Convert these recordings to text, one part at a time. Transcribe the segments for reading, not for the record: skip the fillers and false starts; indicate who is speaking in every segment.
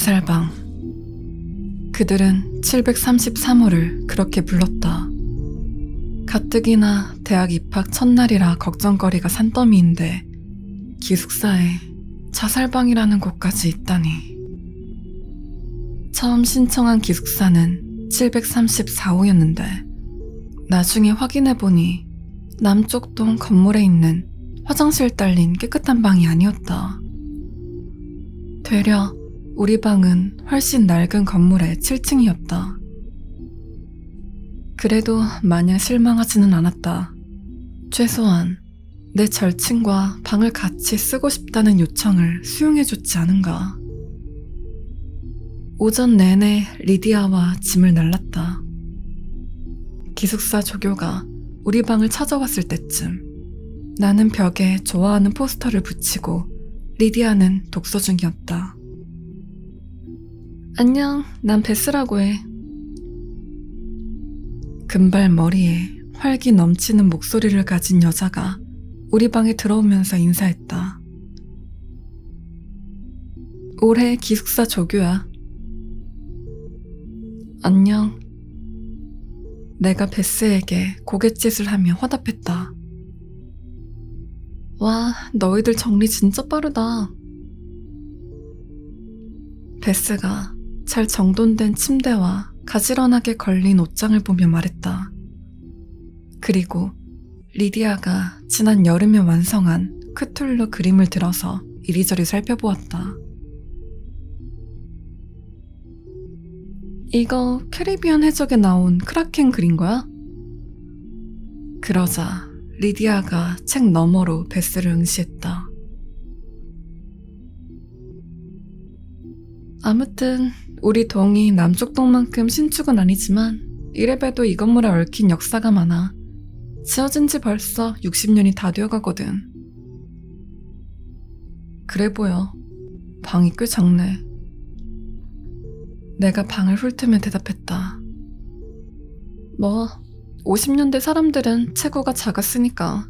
Speaker 1: 자살방. 그들은 733호를 그렇게 불렀다. 가뜩이나 대학 입학 첫날이라 걱정거리가 산더미인데 기숙사에 자살방이라는 곳까지 있다니. 처음 신청한 기숙사는 734호였는데 나중에 확인해보니 남쪽 동 건물에 있는 화장실 딸린 깨끗한 방이 아니었다. 되려 우리 방은 훨씬 낡은 건물의 7층이었다. 그래도 마냥 실망하지는 않았다. 최소한 내 절친과 방을 같이 쓰고 싶다는 요청을 수용해줬지 않은가. 오전 내내 리디아와 짐을 날랐다. 기숙사 조교가 우리 방을 찾아왔을 때쯤 나는 벽에 좋아하는 포스터를 붙이고 리디아는 독서 중이었다. 안녕, 난 베스라고 해. 금발 머리에 활기 넘치는 목소리를 가진 여자가 우리 방에 들어오면서 인사했다. 올해 기숙사 조교야. 안녕. 내가 베스에게 고갯짓을 하며 화답했다. 와, 너희들 정리 진짜 빠르다. 베스가 잘 정돈된 침대와 가지런하게 걸린 옷장을 보며 말했다. 그리고 리디아가 지난 여름에 완성한 크툴루 그림을 들어서 이리저리 살펴보았다. 이거 캐리비안 해적에 나온 크라켄 그린 거야? 그러자 리디아가 책 너머로 베스를 응시했다. 아무튼 우리 동이 남쪽 동만큼 신축은 아니지만 이래봬도 이 건물에 얽힌 역사가 많아. 지어진 지 벌써 60년이 다 되어가거든. 그래 보여. 방이 꽤 작네. 내가 방을 훑으며 대답했다. 뭐 50년대 사람들은 체구가 작았으니까.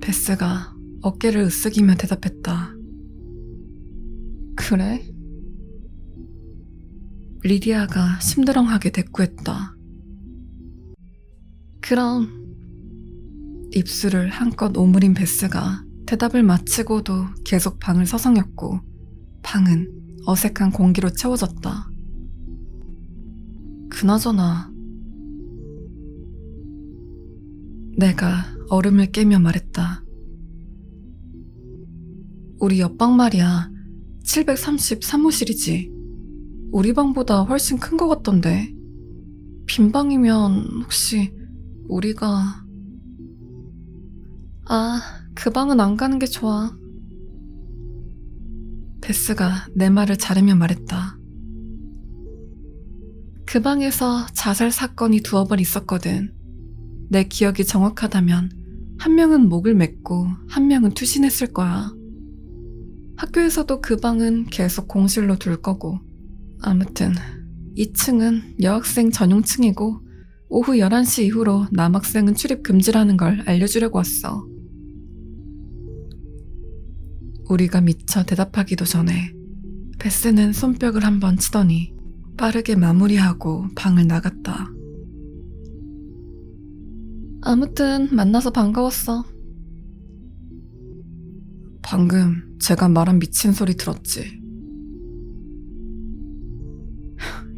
Speaker 1: 베스가 어깨를 으쓱이며 대답했다. 그래? 리디아가 심드렁하게 대꾸했다. 그럼. 입술을 한껏 오므린 베스가 대답을 마치고도 계속 방을 서성였고 방은 어색한 공기로 채워졌다. 그나저나 내가 얼음을 깨며 말했다. 우리 옆방 말이야. 733호실이지. 우리 방보다 훨씬 큰 것 같던데. 빈 방이면 혹시 우리가... 아, 그 방은 안 가는 게 좋아. 베스가 내 말을 자르며 말했다. 그 방에서 자살 사건이 두어 번 있었거든. 내 기억이 정확하다면 한 명은 목을 맸고 한 명은 투신했을 거야. 학교에서도 그 방은 계속 공실로 둘 거고. 아무튼 2층은 여학생 전용층이고 오후 11시 이후로 남학생은 출입 금지라는 걸 알려주려고 왔어. 우리가 미처 대답하기도 전에 베스는 손뼉을 한번 치더니 빠르게 마무리하고 방을 나갔다. 아무튼 만나서 반가웠어. 방금 제가 말한 미친 소리 들었지?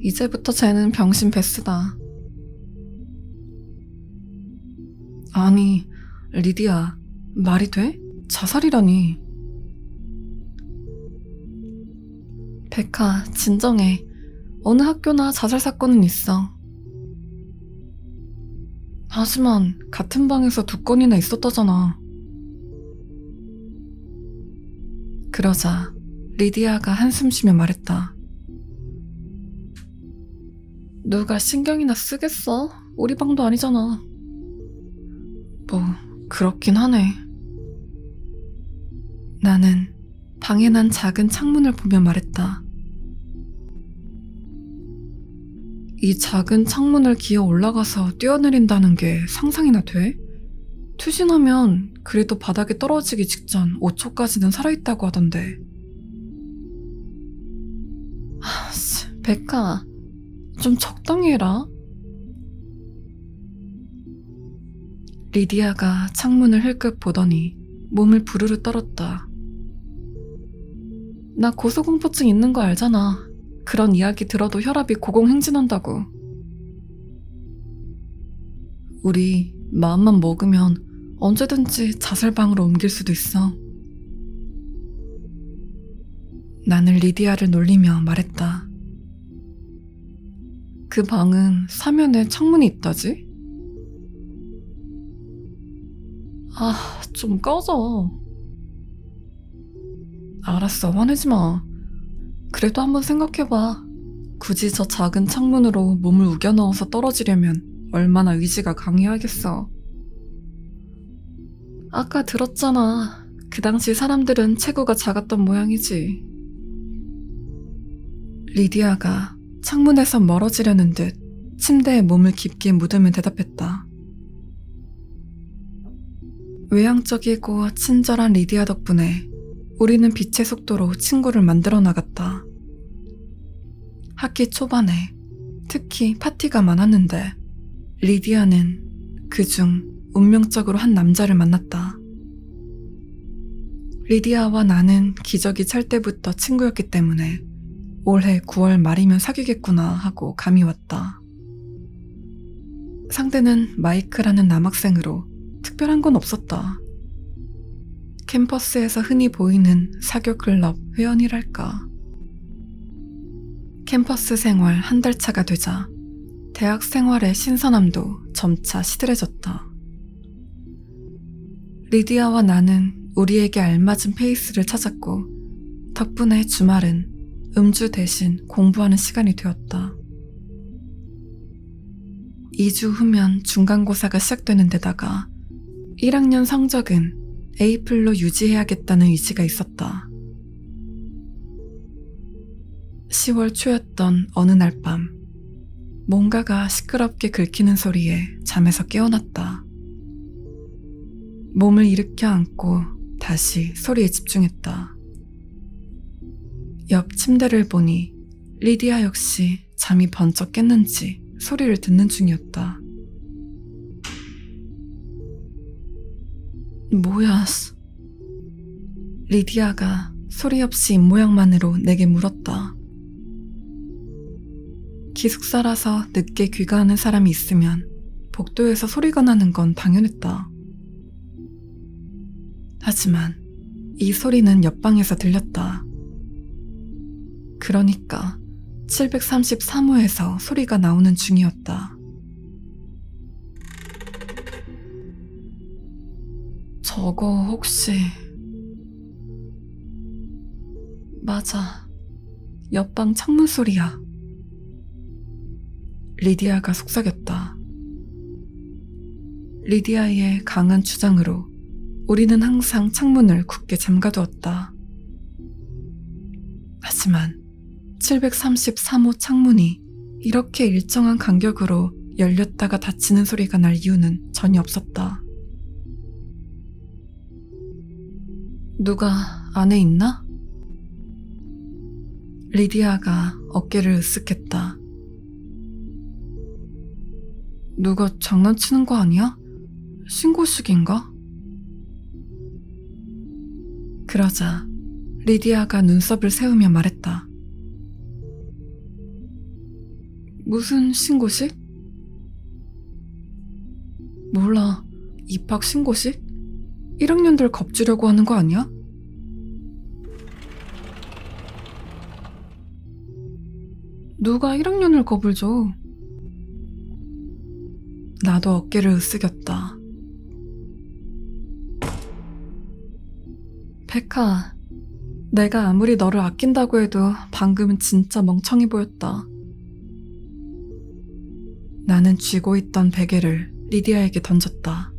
Speaker 1: 이제부터 쟤는 병신 베스다. 아니, 리디아, 말이 돼? 자살이라니. 백하, 진정해. 어느 학교나 자살 사건은 있어. 하지만 같은 방에서 2건이나 있었다잖아. 그러자 리디아가 한숨 쉬며 말했다. 누가 신경이나 쓰겠어? 우리 방도 아니잖아. 뭐 그렇긴 하네. 나는 방에 난 작은 창문을 보며 말했다. 이 작은 창문을 기어 올라가서 뛰어내린다는 게 상상이나 돼? 투신하면 그래도 바닥에 떨어지기 직전 5초까지는 살아있다고 하던데. 백아, 좀 적당히 해라. 리디아가 창문을 흘끗 보더니 몸을 부르르 떨었다. 나 고소공포증 있는 거 알잖아. 그런 이야기 들어도 혈압이 고공행진한다고. 우리 마음만 먹으면 언제든지 자살방으로 옮길 수도 있어. 나는 리디아를 놀리며 말했다. 그 방은 사면에 창문이 있다지? 아, 좀 꺼져. 알았어, 화내지 마. 그래도 한번 생각해봐. 굳이 저 작은 창문으로 몸을 우겨 넣어서 떨어지려면 얼마나 의지가 강해야겠어. 아까 들었잖아. 그 당시 사람들은 체구가 작았던 모양이지. 리디아가 창문에서 멀어지려는 듯 침대에 몸을 깊게 묻으며 대답했다. 외향적이고 친절한 리디아 덕분에 우리는 빛의 속도로 친구를 만들어 나갔다. 학기 초반에 특히 파티가 많았는데 리디아는 그중 운명적으로 한 남자를 만났다. 리디아와 나는 기저귀 찰 때부터 친구였기 때문에 올해 9월 말이면 사귀겠구나 하고 감이 왔다. 상대는 마이크라는 남학생으로 특별한 건 없었다. 캠퍼스에서 흔히 보이는 사교 클럽 회원이랄까. 캠퍼스 생활 한 달 차가 되자 대학 생활의 신선함도 점차 시들해졌다. 리디아와 나는 우리에게 알맞은 페이스를 찾았고 덕분에 주말은 음주 대신 공부하는 시간이 되었다. 2주 후면 중간고사가 시작되는 데다가 1학년 성적은 A플로 유지해야겠다는 의지가 있었다. 10월 초였던 어느 날 밤, 뭔가가 시끄럽게 긁히는 소리에 잠에서 깨어났다. 몸을 일으켜 안고 다시 소리에 집중했다. 옆 침대를 보니 리디아 역시 잠이 번쩍 깼는지 소리를 듣는 중이었다. 뭐야? 리디아가 소리 없이 입모양만으로 내게 물었다. 기숙사라서 늦게 귀가하는 사람이 있으면 복도에서 소리가 나는 건 당연했다. 하지만 이 소리는 옆방에서 들렸다. 그러니까 733호에서 소리가 나오는 중이었다. 저거 혹시... 맞아. 옆방 창문 소리야. 리디아가 속삭였다. 리디아의 강한 주장으로 우리는 항상 창문을 굳게 잠가두었다. 하지만 733호 창문이 이렇게 일정한 간격으로 열렸다가 닫히는 소리가 날 이유는 전혀 없었다. 누가 안에 있나? 리디아가 어깨를 으쓱했다. 누가 장난치는 거 아니야? 신고식인가? 그러자 리디아가 눈썹을 세우며 말했다. 무슨 신고식? 몰라. 입학 신고식? 1학년들 겁주려고 하는 거 아니야? 누가 1학년을 겁을 줘? 나도 어깨를 으쓱였다. 백하, 내가 아무리 너를 아낀다고 해도 방금은 진짜 멍청이 보였다. 나는 쥐고 있던 베개를 리디아에게 던졌다.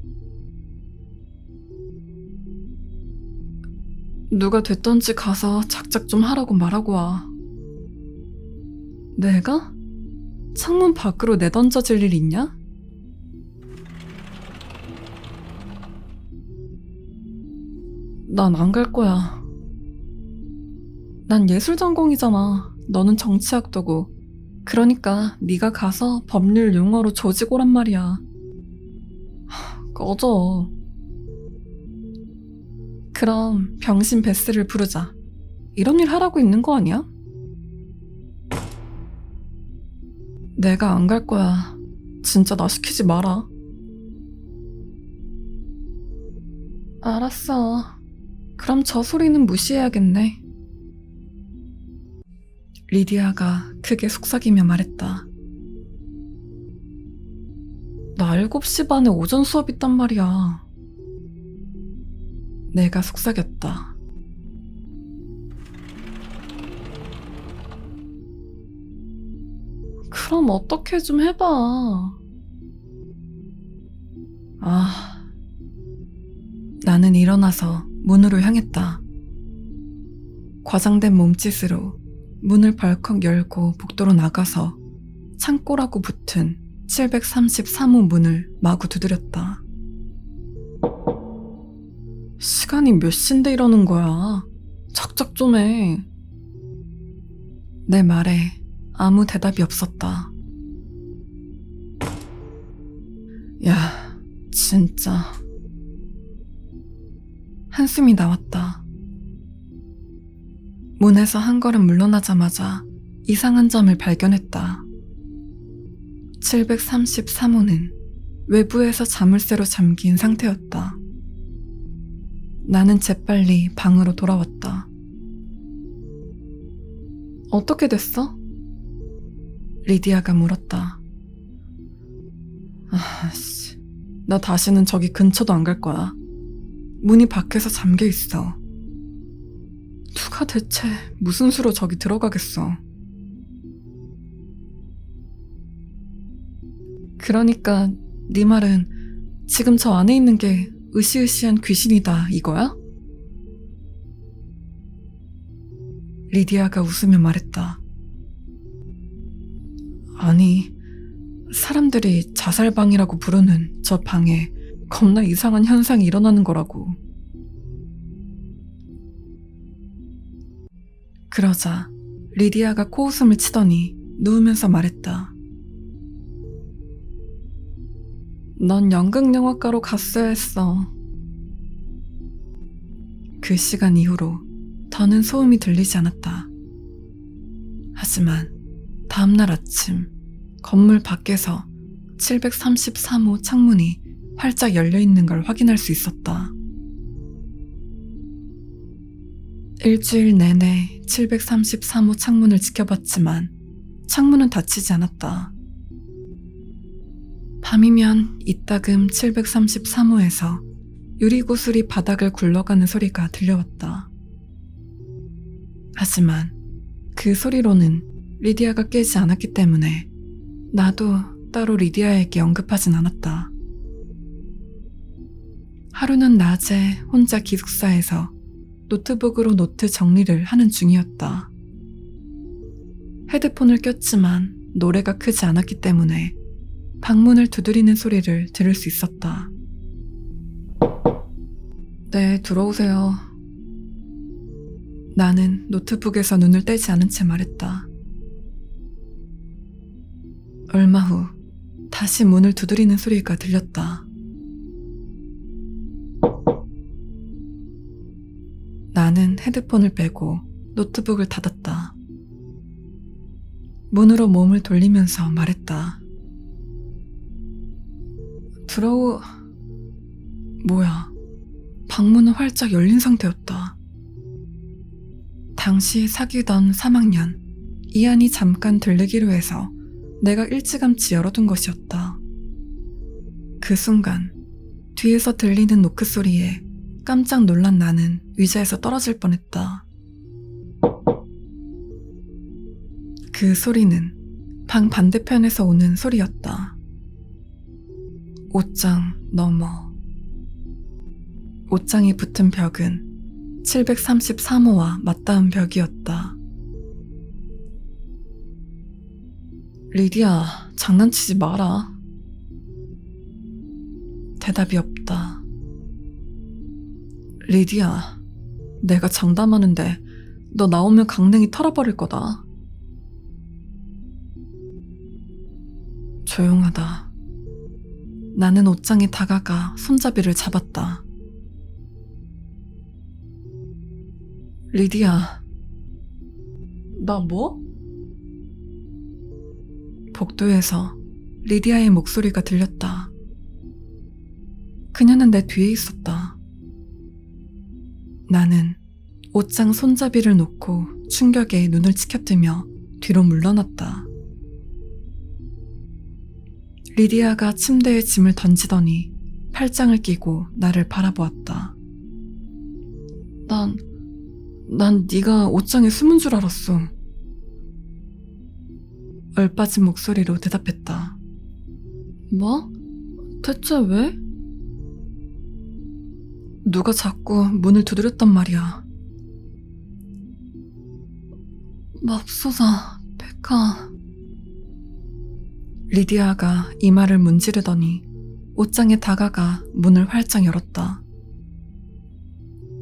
Speaker 1: 누가 됐던지 가서 작작 좀 하라고 말하고 와. 내가? 창문 밖으로 내던져질 일 있냐? 난 안 갈 거야. 난 예술 전공이잖아. 너는 정치학도고 그러니까 네가 가서 법률 용어로 조지고란 말이야. 꺼져. 그럼 병신 베스를 부르자. 이런 일 하라고 있는 거 아니야? 내가 안 갈 거야. 진짜 나 시키지 마라. 알았어. 그럼 저 소리는 무시해야겠네. 리디아가 크게 속삭이며 말했다. 나 7시 반에 오전 수업 있단 말이야. 내가 속삭였다. 그럼 어떻게 좀 해봐. 나는 일어나서 문으로 향했다. 과장된 몸짓으로 문을 벌컥 열고 복도로 나가서 창고라고 붙은 733호 문을 마구 두드렸다. 시간이 몇 시인데 이러는 거야. 작작 좀 해. 내 말에 아무 대답이 없었다. 야, 진짜. 한숨이 나왔다. 문에서 한 걸음 물러나자마자 이상한 점을 발견했다. 733호는 외부에서 자물쇠로 잠긴 상태였다. 나는 재빨리 방으로 돌아왔다. 어떻게 됐어? 리디아가 물었다. 나 다시는 저기 근처도 안 갈 거야. 문이 밖에서 잠겨 있어. 누가 대체 무슨 수로 저기 들어가겠어. 그러니까 네 말은 지금 저 안에 있는 게 으시으시한 귀신이다 이거야? 리디아가 웃으며 말했다. 아니, 사람들이 자살방이라고 부르는 저 방에 겁나 이상한 현상이 일어나는 거라고. 그러자 리디아가 코웃음을 치더니 누우면서 말했다. 넌 연극영화과로 갔어야 했어. 그 시간 이후로 더는 소음이 들리지 않았다. 하지만 다음날 아침 건물 밖에서 733호 창문이 활짝 열려있는 걸 확인할 수 있었다. 일주일 내내 733호 창문을 지켜봤지만 창문은 닫히지 않았다. 밤이면 이따금 733호에서 유리구슬이 바닥을 굴러가는 소리가 들려왔다. 하지만 그 소리로는 리디아가 깨지 않았기 때문에 나도 따로 리디아에게 언급하진 않았다. 하루는 낮에 혼자 기숙사에서 노트북으로 노트 정리를 하는 중이었다. 헤드폰을 꼈지만 노래가 크지 않았기 때문에 방문을 두드리는 소리를 들을 수 있었다. 네, 들어오세요. 나는 노트북에서 눈을 떼지 않은 채 말했다. 얼마 후 다시 문을 두드리는 소리가 들렸다. 나는 헤드폰을 빼고 노트북을 닫았다. 문으로 몸을 돌리면서 말했다. 뭐야, 방문은 활짝 열린 상태였다. 당시 사귀던 3학년 이한이 잠깐 들르기로 해서 내가 일찌감치 열어둔 것이었다. 그 순간 뒤에서 들리는 노크 소리에 깜짝 놀란 나는 의자에서 떨어질 뻔했다. 그 소리는 방 반대편에서 오는 소리였다. 옷장 너머. 옷장이 붙은 벽은 733호와 맞닿은 벽이었다. 리디아, 장난치지 마라. 대답이 없다. 리디아, 내가 장담하는데 너 나오면 강냉이 털어버릴 거다. 조용하다. 나는 옷장에 다가가 손잡이를 잡았다. 리디야. 나 뭐? 복도에서 리디아의 목소리가 들렸다. 그녀는 내 뒤에 있었다. 나는 옷장 손잡이를 놓고 충격에 눈을 치켜뜨며 뒤로 물러났다. 리디아가 침대에 짐을 던지더니 팔짱을 끼고 나를 바라보았다. 난 네가 옷장에 숨은 줄 알았어. 얼빠진 목소리로 대답했다. 뭐? 대체 왜? 누가 자꾸 문을 두드렸단 말이야. 맙소사, 백하. 리디아가 이마를 문지르더니 옷장에 다가가 문을 활짝 열었다.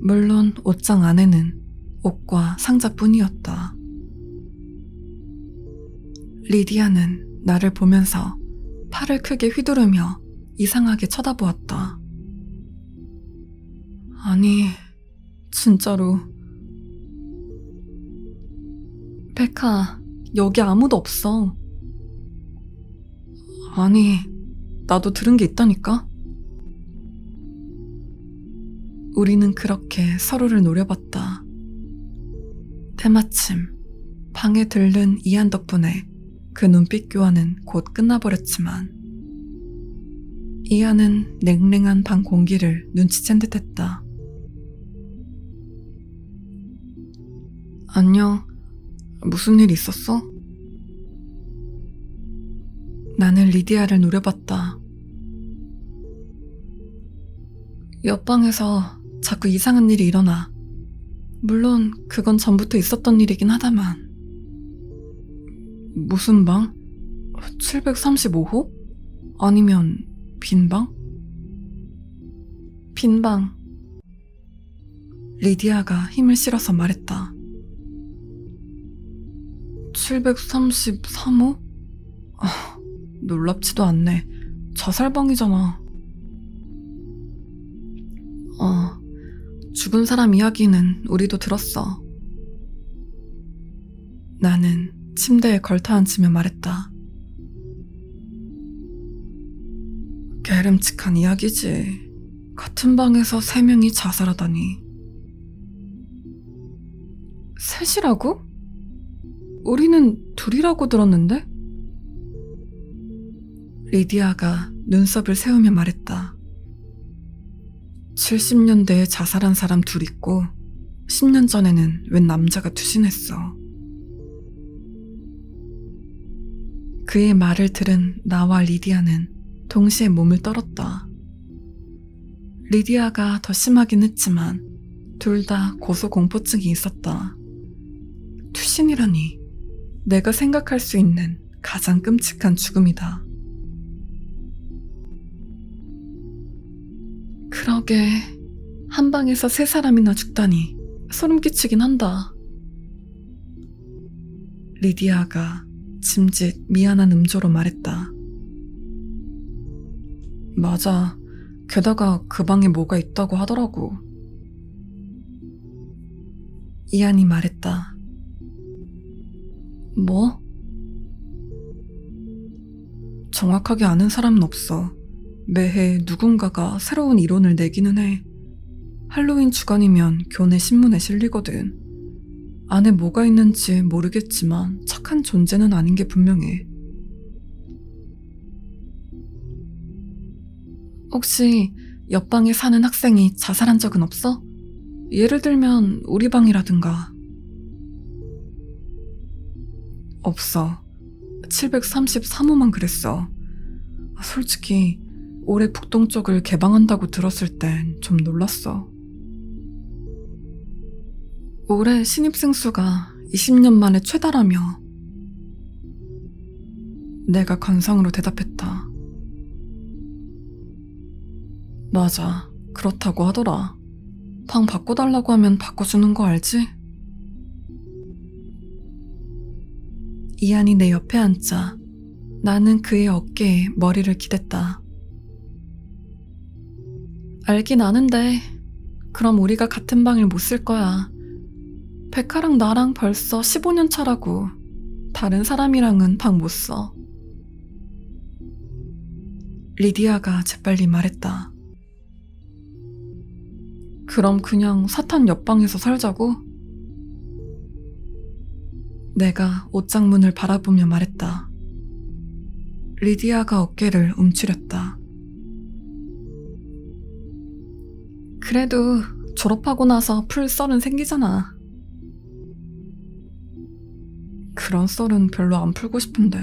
Speaker 1: 물론 옷장 안에는 옷과 상자뿐이었다. 리디아는 나를 보면서 팔을 크게 휘두르며 이상하게 쳐다보았다. 아니, 진짜로. 백하, 여기 아무도 없어. 아니, 나도 들은 게 있다니까? 우리는 그렇게 서로를 노려봤다. 때마침 방에 들른 이한 덕분에 그 눈빛 교환은 곧 끝나버렸지만 이한은 냉랭한 방 공기를 눈치챈 듯했다. 안녕, 무슨 일 있었어? 나는 리디아를 노려봤다. 옆방에서 자꾸 이상한 일이 일어나. 물론 그건 전부터 있었던 일이긴 하다만. 무슨 방? 735호? 아니면 빈방? 빈방. 리디아가 힘을 실어서 말했다. 733호? 놀랍지도 않네. 자살방이잖아. 죽은 사람 이야기는 우리도 들었어. 나는 침대에 걸터앉으며 말했다. 게으름칙한 이야기지. 같은 방에서 3명이 자살하다니. 셋이라고? 우리는 둘이라고 들었는데? 리디아가 눈썹을 세우며 말했다. 70년대에 자살한 사람 둘 있고 10년 전에는 웬 남자가 투신했어. 그의 말을 들은 나와 리디아는 동시에 몸을 떨었다. 리디아가 더 심하긴 했지만 둘 다 고소공포증이 있었다. 투신이라니, 내가 생각할 수 있는 가장 끔찍한 죽음이다. 그러게, 한 방에서 3사람이나 죽다니 소름 끼치긴 한다. 리디아가 짐짓 미안한 음조로 말했다. 맞아. 게다가 그 방에 뭐가 있다고 하더라고. 이한이 말했다. 뭐? 정확하게 아는 사람은 없어. 매해 누군가가 새로운 이론을 내기는 해. 할로윈 주간이면 교내 신문에 실리거든. 안에 뭐가 있는지 모르겠지만 착한 존재는 아닌 게 분명해. 혹시 옆방에 사는 학생이 자살한 적은 없어? 예를 들면 우리 방이라든가. 없어. 733호만 그랬어. 솔직히 올해 북동쪽을 개방한다고 들었을 땐 좀 놀랐어. 올해 신입생 수가 20년 만에 최다라며. 내가 건성으로 대답했다. 맞아, 그렇다고 하더라. 방 바꿔달라고 하면 바꿔주는 거 알지? 이한이 내 옆에 앉자 나는 그의 어깨에 머리를 기댔다. 알긴 아는데 그럼 우리가 같은 방을 못 쓸 거야. 백화랑 나랑 벌써 15년 차라고. 다른 사람이랑은 방 못 써. 리디아가 재빨리 말했다. 그럼 그냥 사탄 옆방에서 살자고? 내가 옷장 문을 바라보며 말했다. 리디아가 어깨를 움츠렸다. 그래도 졸업하고 나서 풀 썰은 생기잖아. 그런 썰은 별로 안 풀고 싶은데.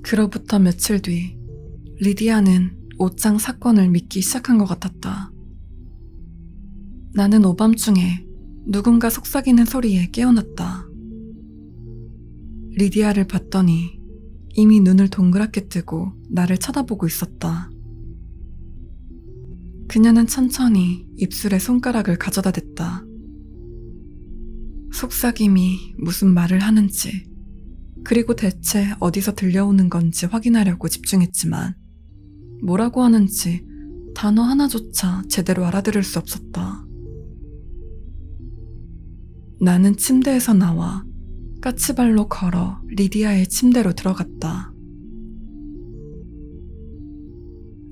Speaker 1: 그로부터 며칠 뒤 리디아는 옷장 사건을 믿기 시작한 것 같았다. 나는 오밤중에 누군가 속삭이는 소리에 깨어났다. 리디아를 봤더니 이미 눈을 동그랗게 뜨고 나를 쳐다보고 있었다. 그녀는 천천히 입술에 손가락을 가져다 댔다. 속삭임이 무슨 말을 하는지, 그리고 대체 어디서 들려오는 건지 확인하려고 집중했지만 뭐라고 하는지 단어 하나조차 제대로 알아들을 수 없었다. 나는 침대에서 나와 까치발로 걸어 리디아의 침대로 들어갔다.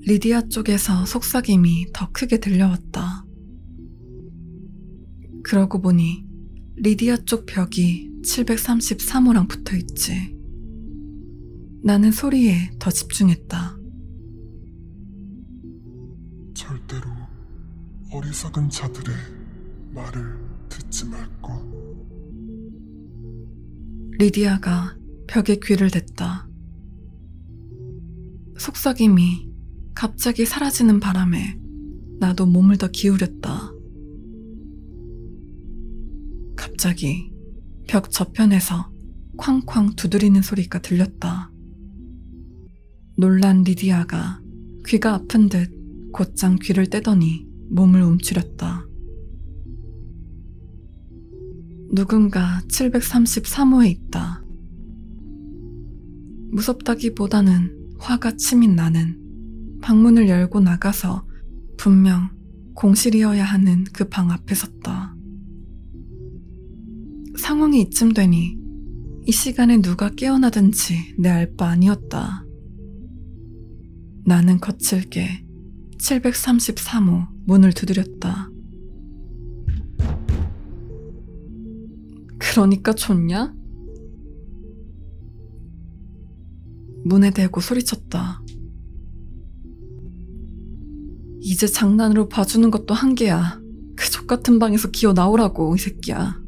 Speaker 1: 리디아 쪽에서 속삭임이 더 크게 들려왔다. 그러고 보니 리디아 쪽 벽이 733호랑 붙어있지. 나는 소리에 더 집중했다.
Speaker 2: 절대로 어리석은 자들의 말을 듣지 말 것.
Speaker 1: 리디아가 벽에 귀를 댔다. 속삭임이 갑자기 사라지는 바람에 나도 몸을 더 기울였다. 갑자기 벽 저편에서 쾅쾅 두드리는 소리가 들렸다. 놀란 리디아가 귀가 아픈 듯 곧장 귀를 떼더니 몸을 움츠렸다. 누군가 733호에 있다. 무섭다기보다는 화가 치민 나는 방문을 열고 나가서 분명 공실이어야 하는 그 방 앞에 섰다. 상황이 이쯤 되니 이 시간에 누가 깨어나든지 내 알 바 아니었다. 나는 거칠게 733호 문을 두드렸다. 그러니까 좋냐? 문에 대고 소리쳤다. 이제 장난으로 봐주는 것도 한계야. 그 족같은 방에서 기어 나오라고, 이 새끼야.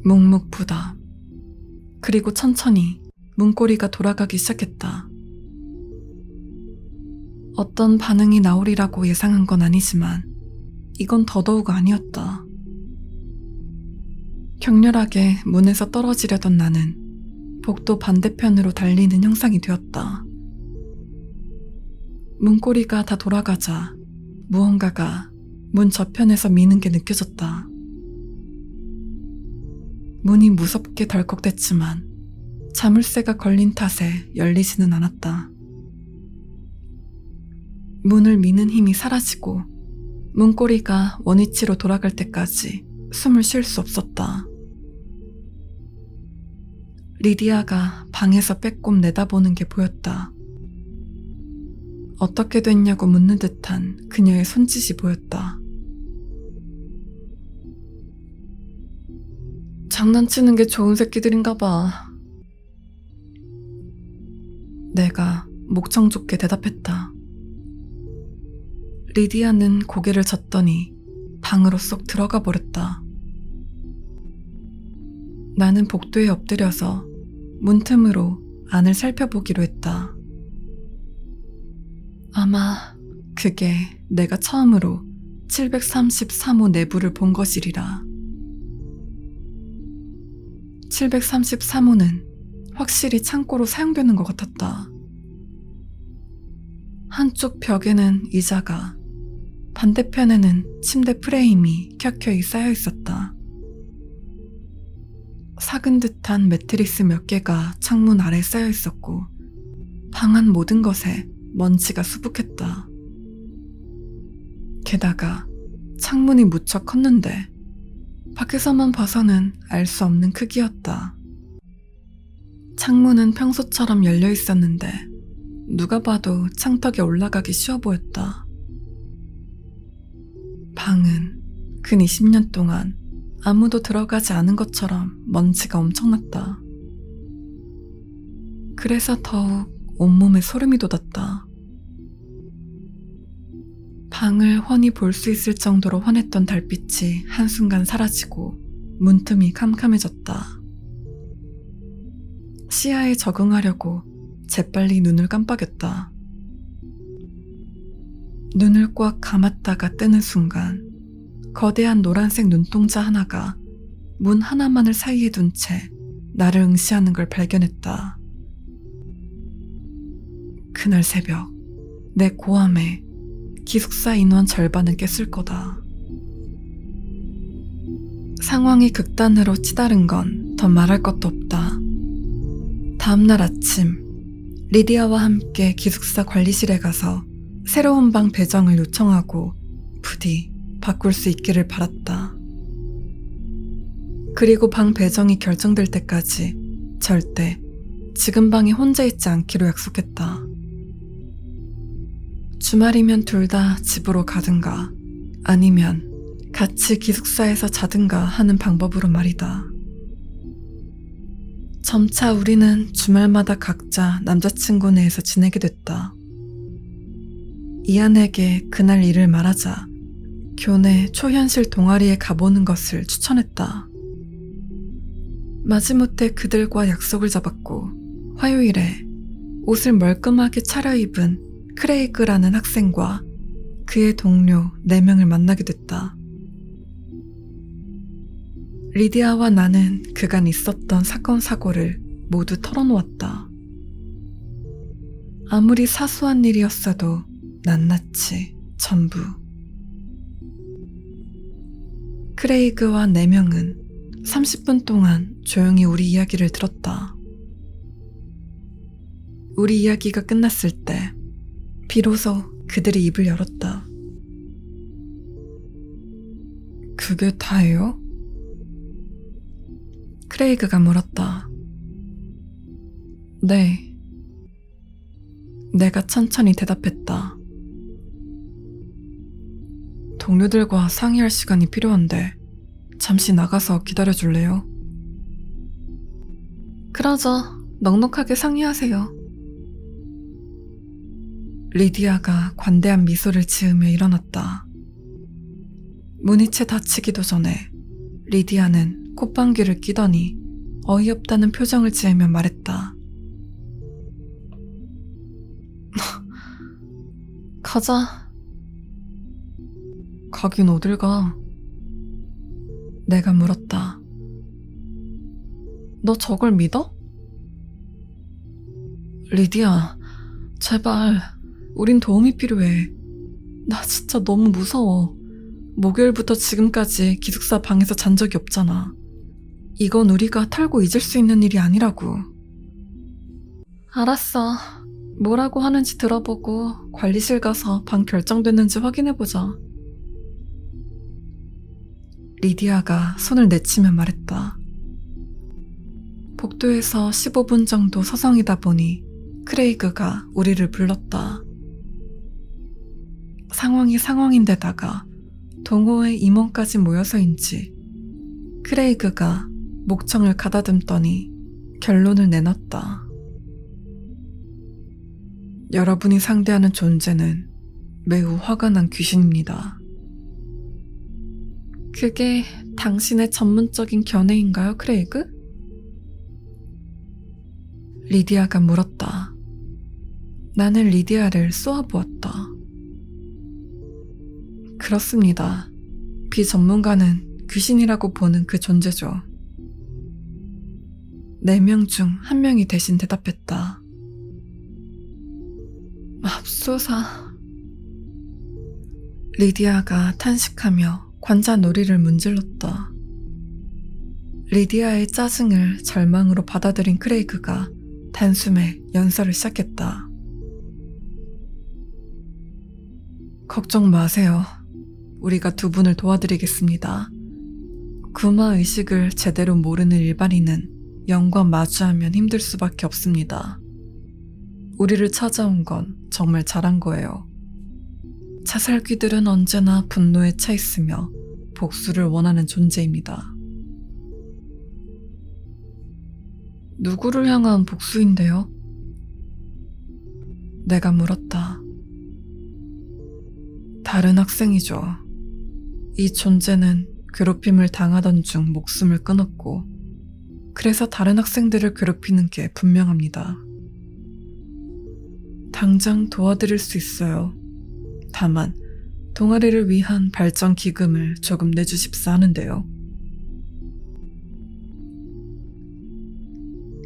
Speaker 1: 묵묵부답. 그리고 천천히 문고리가 돌아가기 시작했다. 어떤 반응이 나오리라고 예상한 건 아니지만 이건 더더욱 아니었다. 격렬하게 문에서 떨어지려던 나는 복도 반대편으로 달리는 형상이 되었다. 문고리가 다 돌아가자 무언가가 문 저편에서 미는 게 느껴졌다. 문이 무섭게 덜컥댔지만 자물쇠가 걸린 탓에 열리지는 않았다. 문을 미는 힘이 사라지고 문고리가 원위치로 돌아갈 때까지 숨을 쉴 수 없었다. 리디아가 방에서 빼꼼 내다보는 게 보였다. 어떻게 됐냐고 묻는 듯한 그녀의 손짓이 보였다. 장난치는 게 좋은 새끼들인가 봐. 내가 목청 좁게 대답했다. 리디아는 고개를 젓더니 방으로 쏙 들어가 버렸다. 나는 복도에 엎드려서 문틈으로 안을 살펴보기로 했다. 아마 그게 내가 처음으로 733호 내부를 본 것이리라. 733호는 확실히 창고로 사용되는 것 같았다. 한쪽 벽에는 의자가, 반대편에는 침대 프레임이 켜켜이 쌓여 있었다. 삭은 듯한 매트리스 몇 개가 창문 아래 쌓여 있었고 방 안 모든 것에 먼지가 수북했다. 게다가 창문이 무척 컸는데 밖에서만 봐서는 알 수 없는 크기였다. 창문은 평소처럼 열려 있었는데 누가 봐도 창턱에 올라가기 쉬워 보였다. 방은 근 20년 동안 아무도 들어가지 않은 것처럼 먼지가 엄청났다. 그래서 더욱 온몸에 소름이 돋았다. 방을 훤히 볼 수 있을 정도로 환했던 달빛이 한순간 사라지고 문틈이 캄캄해졌다. 시야에 적응하려고 재빨리 눈을 깜빡였다. 눈을 꽉 감았다가 뜨는 순간 거대한 노란색 눈동자 하나가 문 하나만을 사이에 둔 채 나를 응시하는 걸 발견했다. 그날 새벽 내 고함에 기숙사 인원 절반은 깼을 거다. 상황이 극단으로 치달은 건 더 말할 것도 없다. 다음날 아침 리디아와 함께 기숙사 관리실에 가서 새로운 방 배정을 요청하고 부디 바꿀 수 있기를 바랐다. 그리고 방 배정이 결정될 때까지 절대 지금 방에 혼자 있지 않기로 약속했다. 주말이면 둘 다 집으로 가든가 아니면 같이 기숙사에서 자든가 하는 방법으로 말이다. 점차 우리는 주말마다 각자 남자친구네에서 지내게 됐다. 이안에게 그날 일을 말하자 교내 초현실 동아리에 가보는 것을 추천했다. 마지못해 그들과 약속을 잡았고 화요일에 옷을 멀끔하게 차려입은 크레이그라는 학생과 그의 동료 4명을 만나게 됐다. 리디아와 나는 그간 있었던 사건 사고를 모두 털어놓았다. 아무리 사소한 일이었어도 낱낱이 전부. 크레이그와 4명은 30분 동안 조용히 우리 이야기를 들었다. 우리 이야기가 끝났을 때 비로소 그들이 입을 열었다. 그게 다예요? 크레이그가 물었다. 네. 내가 천천히 대답했다. 동료들과 상의할 시간이 필요한데 잠시 나가서 기다려줄래요? 그러죠. 넉넉하게 상의하세요. 리디아가 관대한 미소를 지으며 일어났다. 문이 채 닫히기도 전에 리디아는 콧방귀를 끼더니 어이없다는 표정을 지으며 말했다. 가자. 가긴 어딜 가? 내가 물었다. 너 저걸 믿어? 리디아, 제발, 우린 도움이 필요해. 나 진짜 너무 무서워. 목요일부터 지금까지 기숙사 방에서 잔 적이 없잖아. 이건 우리가 털고 잊을 수 있는 일이 아니라고. 알았어. 뭐라고 하는지 들어보고 관리실 가서 방 결정됐는지 확인해보자. 리디아가 손을 내치며 말했다. 복도에서 15분 정도 서성이다 보니 크레이그가 우리를 불렀다. 상황이 상황인데다가 동호회 임원까지 모여서인지 크레이그가 목청을 가다듬더니 결론을 내놨다. 여러분이 상대하는 존재는 매우 화가 난 귀신입니다. 그게 당신의 전문적인 견해인가요, 크레이그? 리디아가 물었다. 나는 리디아를 쏘아보았다. 그렇습니다. 비전문가는 귀신이라고 보는 그 존재죠. 4명 중 1명이 대신 대답했다. 맙소사. 리디아가 탄식하며 관자놀이를 문질렀다. 리디아의 짜증을 절망으로 받아들인 크레이그가 단숨에 연설을 시작했다. 걱정 마세요. 우리가 두 분을 도와드리겠습니다. 구마 의식을 제대로 모르는 일반인은 영과 마주하면 힘들 수밖에 없습니다. 우리를 찾아온 건 정말 잘한 거예요. 자살귀들은 언제나 분노에 차 있으며 복수를 원하는 존재입니다. 누구를 향한 복수인데요? 내가 물었다. 다른 학생이죠. 이 존재는 괴롭힘을 당하던 중 목숨을 끊었고, 그래서 다른 학생들을 괴롭히는 게 분명합니다. 당장 도와드릴 수 있어요. 다만 동아리를 위한 발전 기금을 조금 내주십사 하는데요.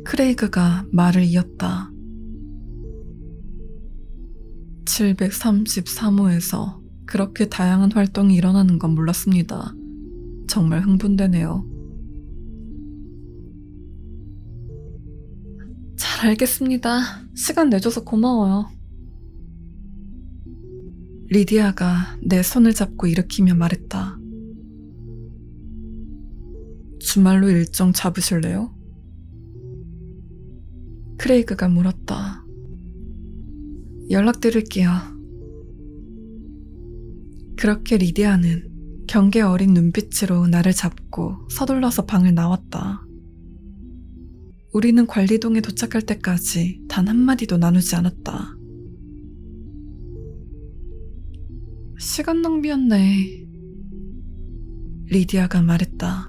Speaker 1: 크레이그가 말을 이었다. 733호에서 그렇게 다양한 활동이 일어나는 건 몰랐습니다. 정말 흥분되네요. 잘 알겠습니다. 시간 내줘서 고마워요. 리디아가 내 손을 잡고 일으키며 말했다. 주말로 일정 잡으실래요? 크레이그가 물었다. 연락드릴게요. 그렇게 리디아는 경계 어린 눈빛으로 나를 잡고 서둘러서 방을 나왔다. 우리는 관리동에 도착할 때까지 단 한마디도 나누지 않았다. 시간 낭비였네. 리디아가 말했다.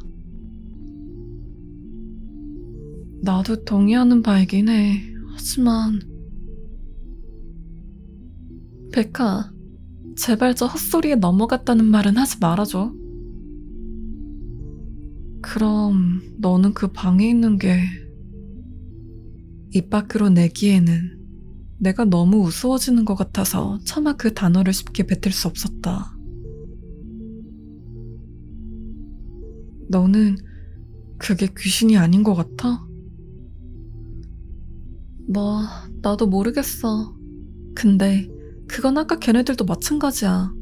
Speaker 1: 나도 동의하는 바이긴 해. 하지만 백화, 제발 저 헛소리에 넘어갔다는 말은 하지 말아줘. 그럼 너는 그 방에 있는 게... 입 밖으로 내기에는 내가 너무 우스워지는 것 같아서 차마 그 단어를 쉽게 뱉을 수 없었다. 너는 그게 귀신이 아닌 것 같아? 뭐, 나도 모르겠어. 근데 그건 아까 걔네들도 마찬가지야.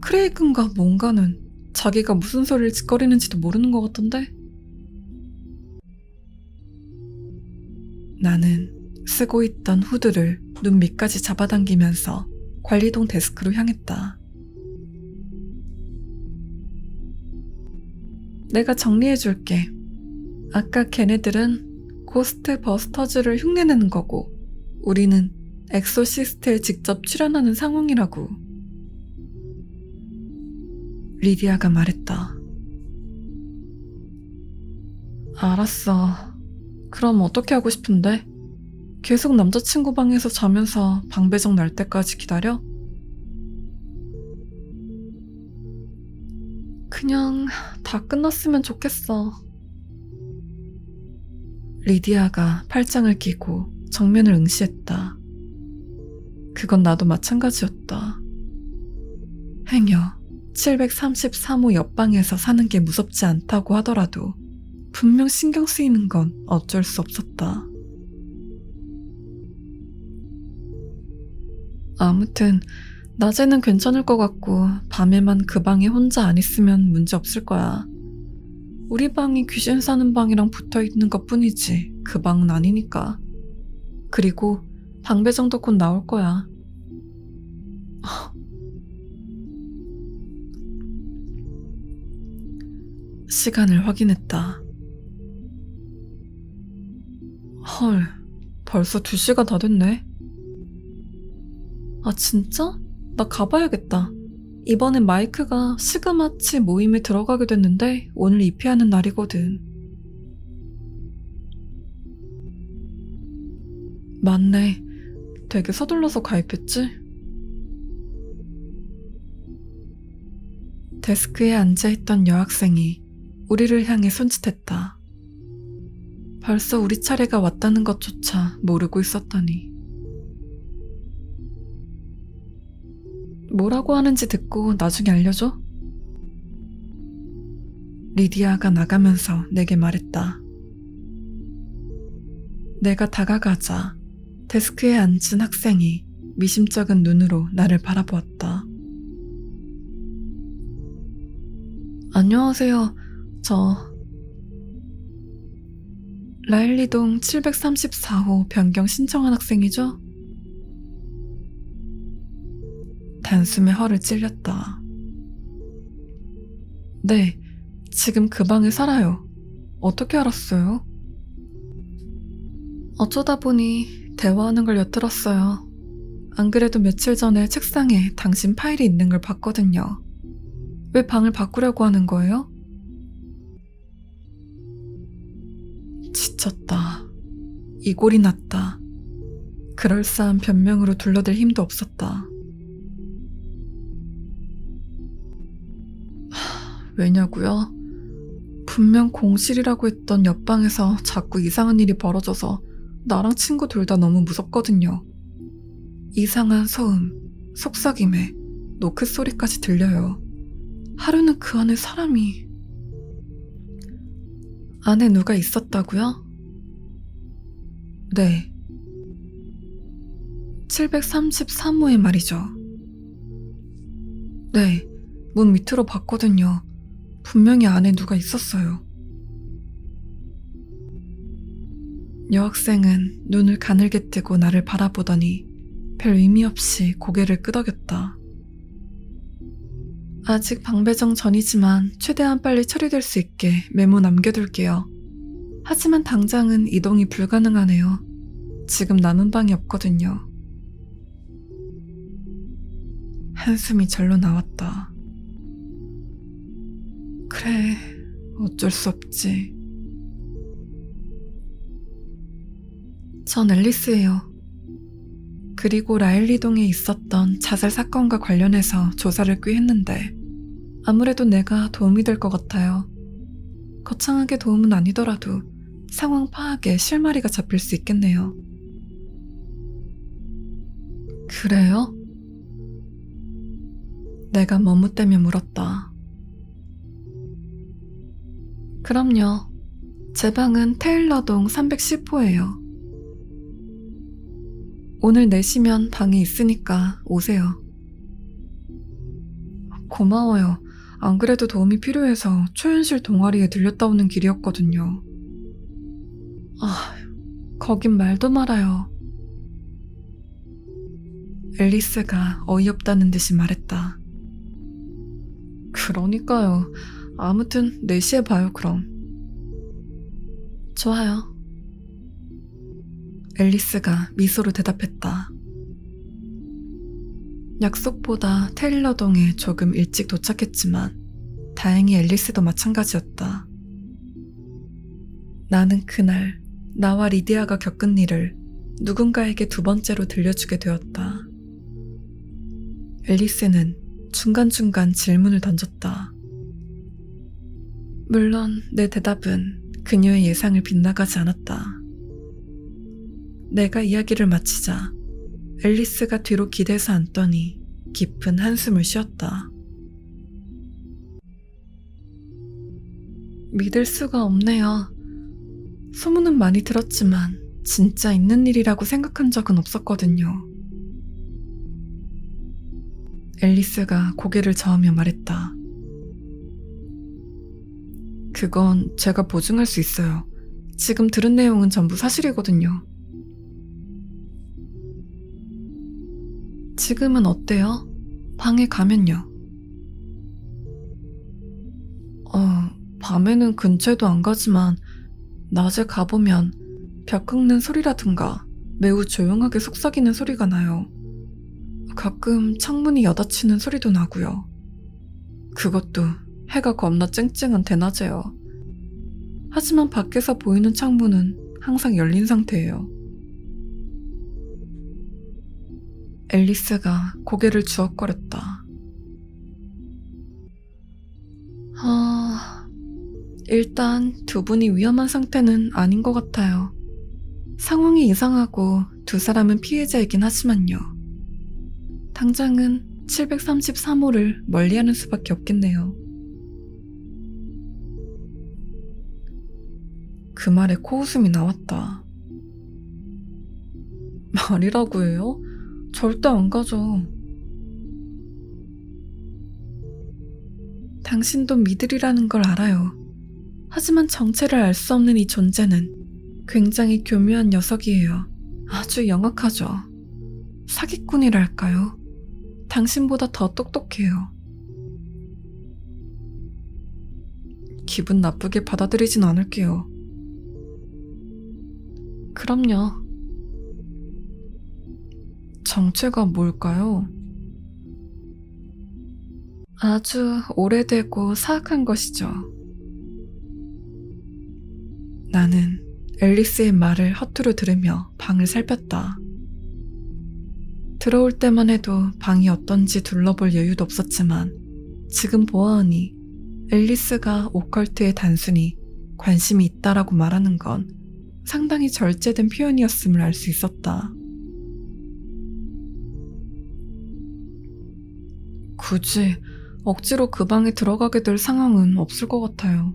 Speaker 1: 크레이근과 뭔가는 자기가 무슨 소리를 짓거리는지도 모르는 것 같던데? 나는 쓰고 있던 후드를 눈 밑까지 잡아당기면서 관리동 데스크로 향했다. 내가 정리해줄게. 아까 걔네들은 고스트 버스터즈를 흉내내는 거고, 우리는 엑소시스트에 직접 출연하는 상황이라고. 리디아가 말했다. 알았어. 그럼 어떻게 하고 싶은데? 계속 남자친구 방에서 자면서 방배정 날 때까지 기다려? 그냥 다 끝났으면 좋겠어. 리디아가 팔짱을 끼고 정면을 응시했다. 그건 나도 마찬가지였다. 행여 733호 옆방에서 사는 게 무섭지 않다고 하더라도 분명 신경 쓰이는 건 어쩔 수 없었다. 아무튼 낮에는 괜찮을 것 같고 밤에만 그 방에 혼자 안 있으면 문제 없을 거야. 우리 방이 귀신 사는 방이랑 붙어있는 것 뿐이지 그 방은 아니니까. 그리고 방배정도 곧 나올 거야. 시간을 확인했다. 헐, 벌써 2시가 다 됐네. 아 진짜? 나 가봐야겠다. 이번엔 마이크가 시그마치 모임에 들어가게 됐는데 오늘 입회하는 날이거든. 맞네. 되게 서둘러서 가입했지? 데스크에 앉아있던 여학생이 우리를 향해 손짓했다. 벌써 우리 차례가 왔다는 것조차 모르고 있었다니. 뭐라고 하는지 듣고 나중에 알려줘? 리디아가 나가면서 내게 말했다. 내가 다가가자 데스크에 앉은 학생이 미심쩍은 눈으로 나를 바라보았다. 안녕하세요. 저 라일리동 734호 변경 신청한 학생이죠? 단숨에 허를 찔렸다. 네, 지금 그 방에 살아요. 어떻게 알았어요? 어쩌다 보니 대화하는 걸 엿들었어요. 안 그래도 며칠 전에 책상에 당신 파일이 있는 걸 봤거든요. 왜 방을 바꾸려고 하는 거예요? 지쳤다. 이골이 났다. 그럴싸한 변명으로 둘러댈 힘도 없었다. 왜냐고요? 분명 공실이라고 했던 옆방에서 자꾸 이상한 일이 벌어져서 나랑 친구 둘 다 너무 무섭거든요. 이상한 소음, 속삭임에 노크 소리까지 들려요. 하루는 그 안에 사람이... 안에 누가 있었다고요? 네. 733호에 말이죠. 네, 문 밑으로 봤거든요. 분명히 안에 누가 있었어요. 여학생은 눈을 가늘게 뜨고 나를 바라보더니 별 의미 없이 고개를 끄덕였다. 아직 방 배정 전이지만 최대한 빨리 처리될 수 있게 메모 남겨둘게요. 하지만 당장은 이동이 불가능하네요. 지금 남은 방이 없거든요. 한숨이 절로 나왔다. 그래, 어쩔 수 없지. 전 앨리스예요. 그리고 라일리동에 있었던 자살 사건과 관련해서 조사를 꽤 했는데 아무래도 내가 도움이 될 것 같아요. 거창하게 도움은 아니더라도 상황 파악에 실마리가 잡힐 수 있겠네요. 그래요? 내가 머뭇대며 물었다. 그럼요. 제 방은 테일러동 310호예요. 오늘 4시면 방에 있으니까 오세요. 고마워요. 안 그래도 도움이 필요해서 초현실 동아리에 들렸다 오는 길이었거든요. 거긴 말도 말아요. 앨리스가 어이없다는 듯이 말했다. 그러니까요. 아무튼 4시에 봐요, 그럼. 좋아요. 앨리스가 미소로 대답했다. 약속보다 테일러동에 조금 일찍 도착했지만 다행히 앨리스도 마찬가지였다. 나는 그날 나와 리디아가 겪은 일을 누군가에게 2번째로 들려주게 되었다. 앨리스는 중간중간 질문을 던졌다. 물론 내 대답은 그녀의 예상을 빗나가지 않았다. 내가 이야기를 마치자 앨리스가 뒤로 기대서 앉더니 깊은 한숨을 쉬었다. 믿을 수가 없네요. 소문은 많이 들었지만 진짜 있는 일이라고 생각한 적은 없었거든요. 앨리스가 고개를 저으며 말했다. 그건 제가 보증할 수 있어요. 지금 들은 내용은 전부 사실이거든요. 지금은 어때요? 방에 가면요. 밤에는 근처에도 안 가지만 낮에 가보면 벽 긁는 소리라든가 매우 조용하게 속삭이는 소리가 나요. 가끔 창문이 여닫히는 소리도 나고요. 그것도 해가 겁나 쨍쨍한 대낮에요. 하지만 밖에서 보이는 창문은 항상 열린 상태예요. 앨리스가 고개를 주걱거렸다. 일단 2분이 위험한 상태는 아닌 것 같아요. 상황이 이상하고 2사람은 피해자이긴 하지만요. 당장은 733호를 멀리하는 수밖에 없겠네요. 그 말에 코웃음이 나왔다. 말이라고 해요? 절대 안 가죠. 당신도 믿으리라는 걸 알아요. 하지만 정체를 알 수 없는 이 존재는 굉장히 교묘한 녀석이에요. 아주 영악하죠. 사기꾼이랄까요? 당신보다 더 똑똑해요. 기분 나쁘게 받아들이진 않을게요. 그럼요. 정체가 뭘까요? 아주 오래되고 사악한 것이죠. 나는 앨리스의 말을 허투루 들으며 방을 살폈다. 들어올 때만 해도 방이 어떤지 둘러볼 여유도 없었지만 지금 보아하니 앨리스가 오컬트에 단순히 관심이 있다라고 말하는 건 상당히 절제된 표현이었음을 알 수 있었다. 굳이 억지로 그 방에 들어가게 될 상황은 없을 것 같아요.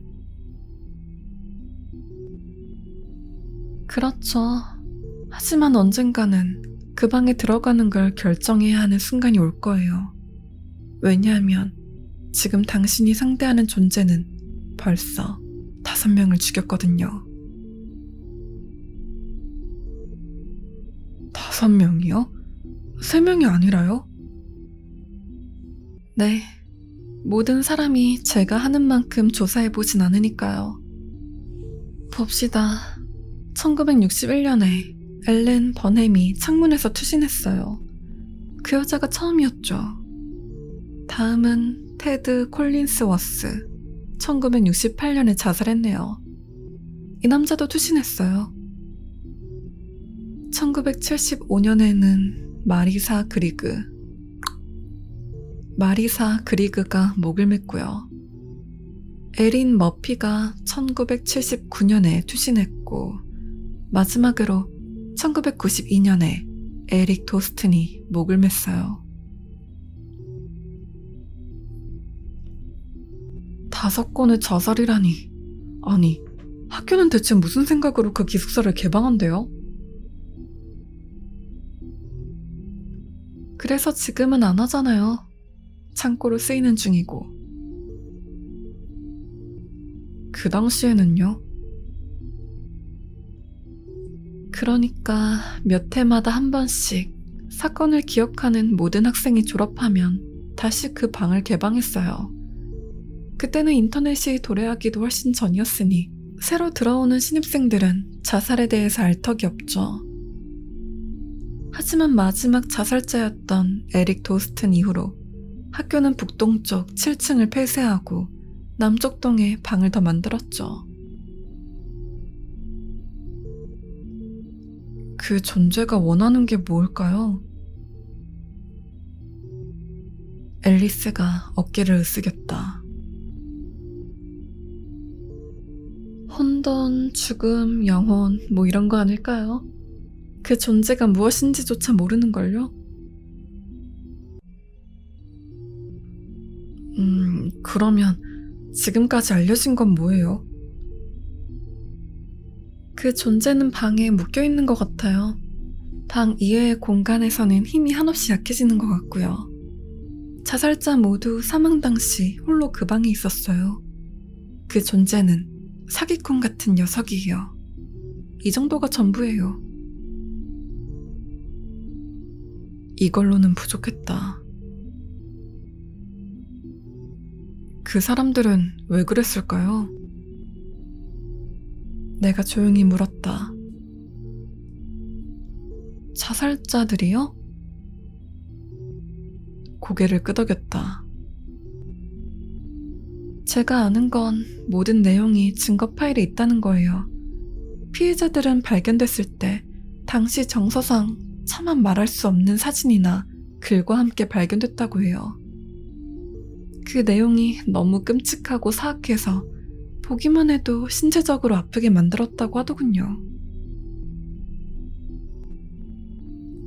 Speaker 1: 그렇죠. 하지만 언젠가는 그 방에 들어가는 걸 결정해야 하는 순간이 올 거예요. 왜냐하면 지금 당신이 상대하는 존재는 벌써 5명을 죽였거든요. 5명이요? 3명이 아니라요? 네. 모든 사람이 제가 하는 만큼 조사해보진 않으니까요. 봅시다. 1961년에 엘렌 버햄이 창문에서 투신했어요. 그 여자가 처음이었죠. 다음은 테드 콜린스워스. 1968년에 자살했네요. 이 남자도 투신했어요. 1975년에는 마리사 그리그가 목을 맸고요. 에린 머피가 1979년에 투신했고 마지막으로 1992년에 에릭 도스튼이 목을 맸어요. 5건의 자살이라니. 아니, 학교는 대체 무슨 생각으로 그 기숙사를 개방한대요? 그래서 지금은 안 하잖아요. 창고로 쓰이는 중이고. 그 당시에는요? 그러니까 몇 해마다 한 번씩 사건을 기억하는 모든 학생이 졸업하면 다시 그 방을 개방했어요. 그때는 인터넷이 도래하기도 훨씬 전이었으니 새로 들어오는 신입생들은 자살에 대해서 알 턱이 없죠. 하지만 마지막 자살자였던 에릭 도스튼 이후로 학교는 북동쪽 7층을 폐쇄하고 남쪽 동에 방을 더 만들었죠. 그 존재가 원하는 게 뭘까요? 앨리스가 어깨를 으쓱였다. 혼돈, 죽음, 영혼 뭐 이런 거 아닐까요? 그 존재가 무엇인지조차 모르는걸요? 그러면 지금까지 알려진 건 뭐예요? 그 존재는 방에 묶여있는 것 같아요. 방 이외의 공간에서는 힘이 한없이 약해지는 것 같고요. 자살자 모두 사망 당시 홀로 그 방에 있었어요. 그 존재는 사기꾼 같은 녀석이에요. 이 정도가 전부예요. 이걸로는 부족했다. 그 사람들은 왜 그랬을까요? 내가 조용히 물었다. 자살자들이요? 고개를 끄덕였다. 제가 아는 건 모든 내용이 증거 파일에 있다는 거예요. 피해자들은 발견됐을 때 당시 정서상 차마 말할 수 없는 사진이나 글과 함께 발견됐다고 해요. 그 내용이 너무 끔찍하고 사악해서 보기만 해도 신체적으로 아프게 만들었다고 하더군요.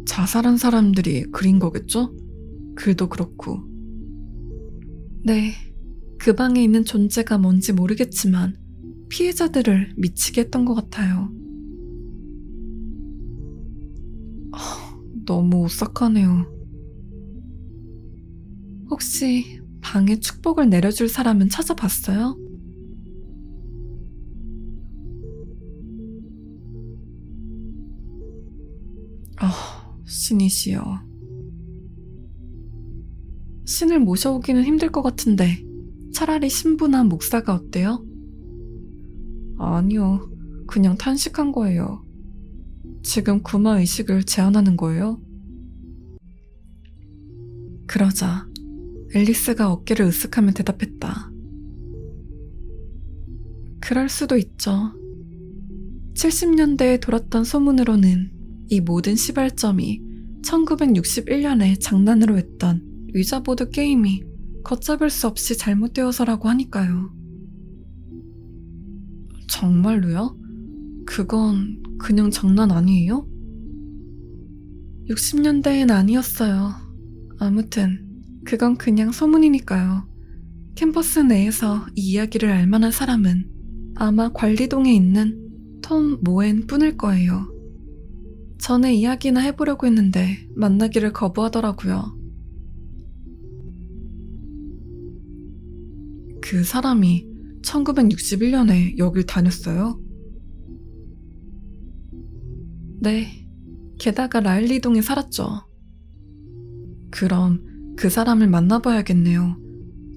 Speaker 1: 자살한 사람들이 그린 거겠죠? 글도 그렇고. 네, 그 방에 있는 존재가 뭔지 모르겠지만 피해자들을 미치게 했던 것 같아요. 너무 오싹하네요. 혹시 방에 축복을 내려줄 사람은 찾아봤어요? 신이시여. 신을 모셔오기는 힘들 것 같은데 차라리 신부나 목사가 어때요? 아니요, 그냥 탄식한 거예요. 지금 구마의식을 제안하는 거예요? 그러자 앨리스가 어깨를 으쓱하며 대답했다. 그럴 수도 있죠. 70년대에 돌았던 소문으로는 이 모든 시발점이 1961년에 장난으로 했던 위자보드 게임이 걷잡을 수 없이 잘못되어서라고 하니까요. 정말로요? 그건 그냥 장난 아니에요? 60년대엔 아니었어요. 아무튼 그건 그냥 소문이니까요. 캠퍼스 내에서 이 이야기를 알 만한 사람은 아마 관리동에 있는 톰 모엔 뿐일 거예요. 전에 이야기나 해보려고 했는데 만나기를 거부하더라고요. 그 사람이 1961년에 여길 다녔어요? 네, 게다가 라일리동에 살았죠. 그럼 그 사람을 만나봐야겠네요.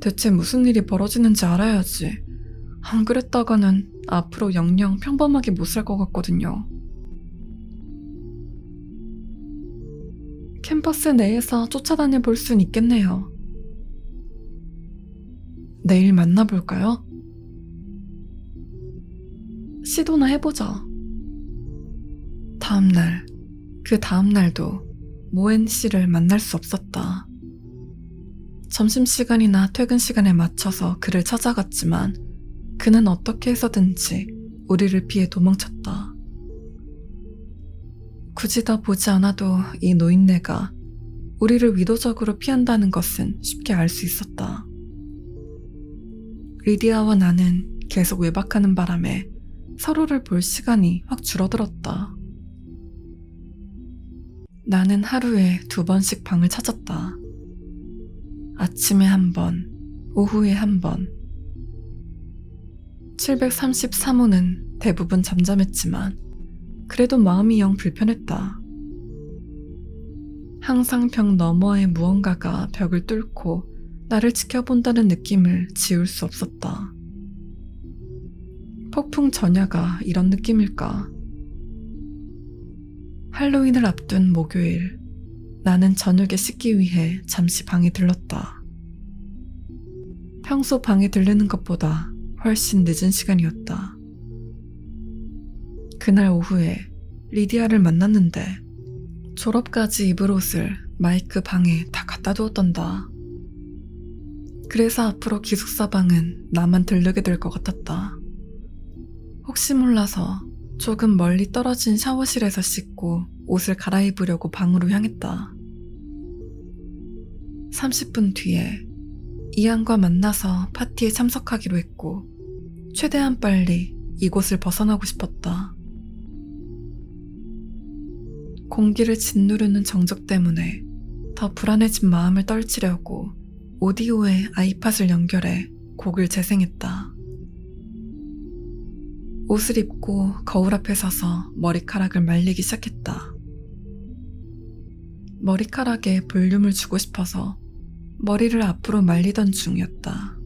Speaker 1: 대체 무슨 일이 벌어지는지 알아야지. 안 그랬다가는 앞으로 영영 평범하게 못 살 것 같거든요. 캠퍼스 내에서 쫓아다녀 볼 순 있겠네요. 내일 만나볼까요? 시도나 해보죠. 다음날, 그 다음날도 모엔 씨를 만날 수 없었다. 점심시간이나 퇴근시간에 맞춰서 그를 찾아갔지만 그는 어떻게 해서든지 우리를 피해 도망쳤다. 굳이 더 보지 않아도 이 노인네가 우리를 의도적으로 피한다는 것은 쉽게 알 수 있었다. 리디아와 나는 계속 외박하는 바람에 서로를 볼 시간이 확 줄어들었다. 나는 하루에 2번씩 방을 찾았다. 아침에 1번, 오후에 1번. 733호는 대부분 잠잠했지만 그래도 마음이 영 불편했다. 항상 벽 너머에 무언가가 벽을 뚫고 나를 지켜본다는 느낌을 지울 수 없었다. 폭풍 전야가 이런 느낌일까? 할로윈을 앞둔 목요일, 나는 저녁에 씻기 위해 잠시 방에 들렀다. 평소 방에 들르는 것보다 훨씬 늦은 시간이었다. 그날 오후에 리디아를 만났는데 졸업까지 입을 옷을 마이크 방에 다 갖다 두었단다. 그래서 앞으로 기숙사 방은 나만 들르게 될 것 같았다. 혹시 몰라서 조금 멀리 떨어진 샤워실에서 씻고 옷을 갈아입으려고 방으로 향했다. 30분 뒤에 이안과 만나서 파티에 참석하기로 했고 최대한 빨리 이곳을 벗어나고 싶었다. 공기를 짓누르는 정적 때문에 더 불안해진 마음을 떨치려고 오디오에 아이팟을 연결해 곡을 재생했다. 옷을 입고 거울 앞에 서서 머리카락을 말리기 시작했다. 머리카락에 볼륨을 주고 싶어서 머리를 앞으로 말리던 중이었다.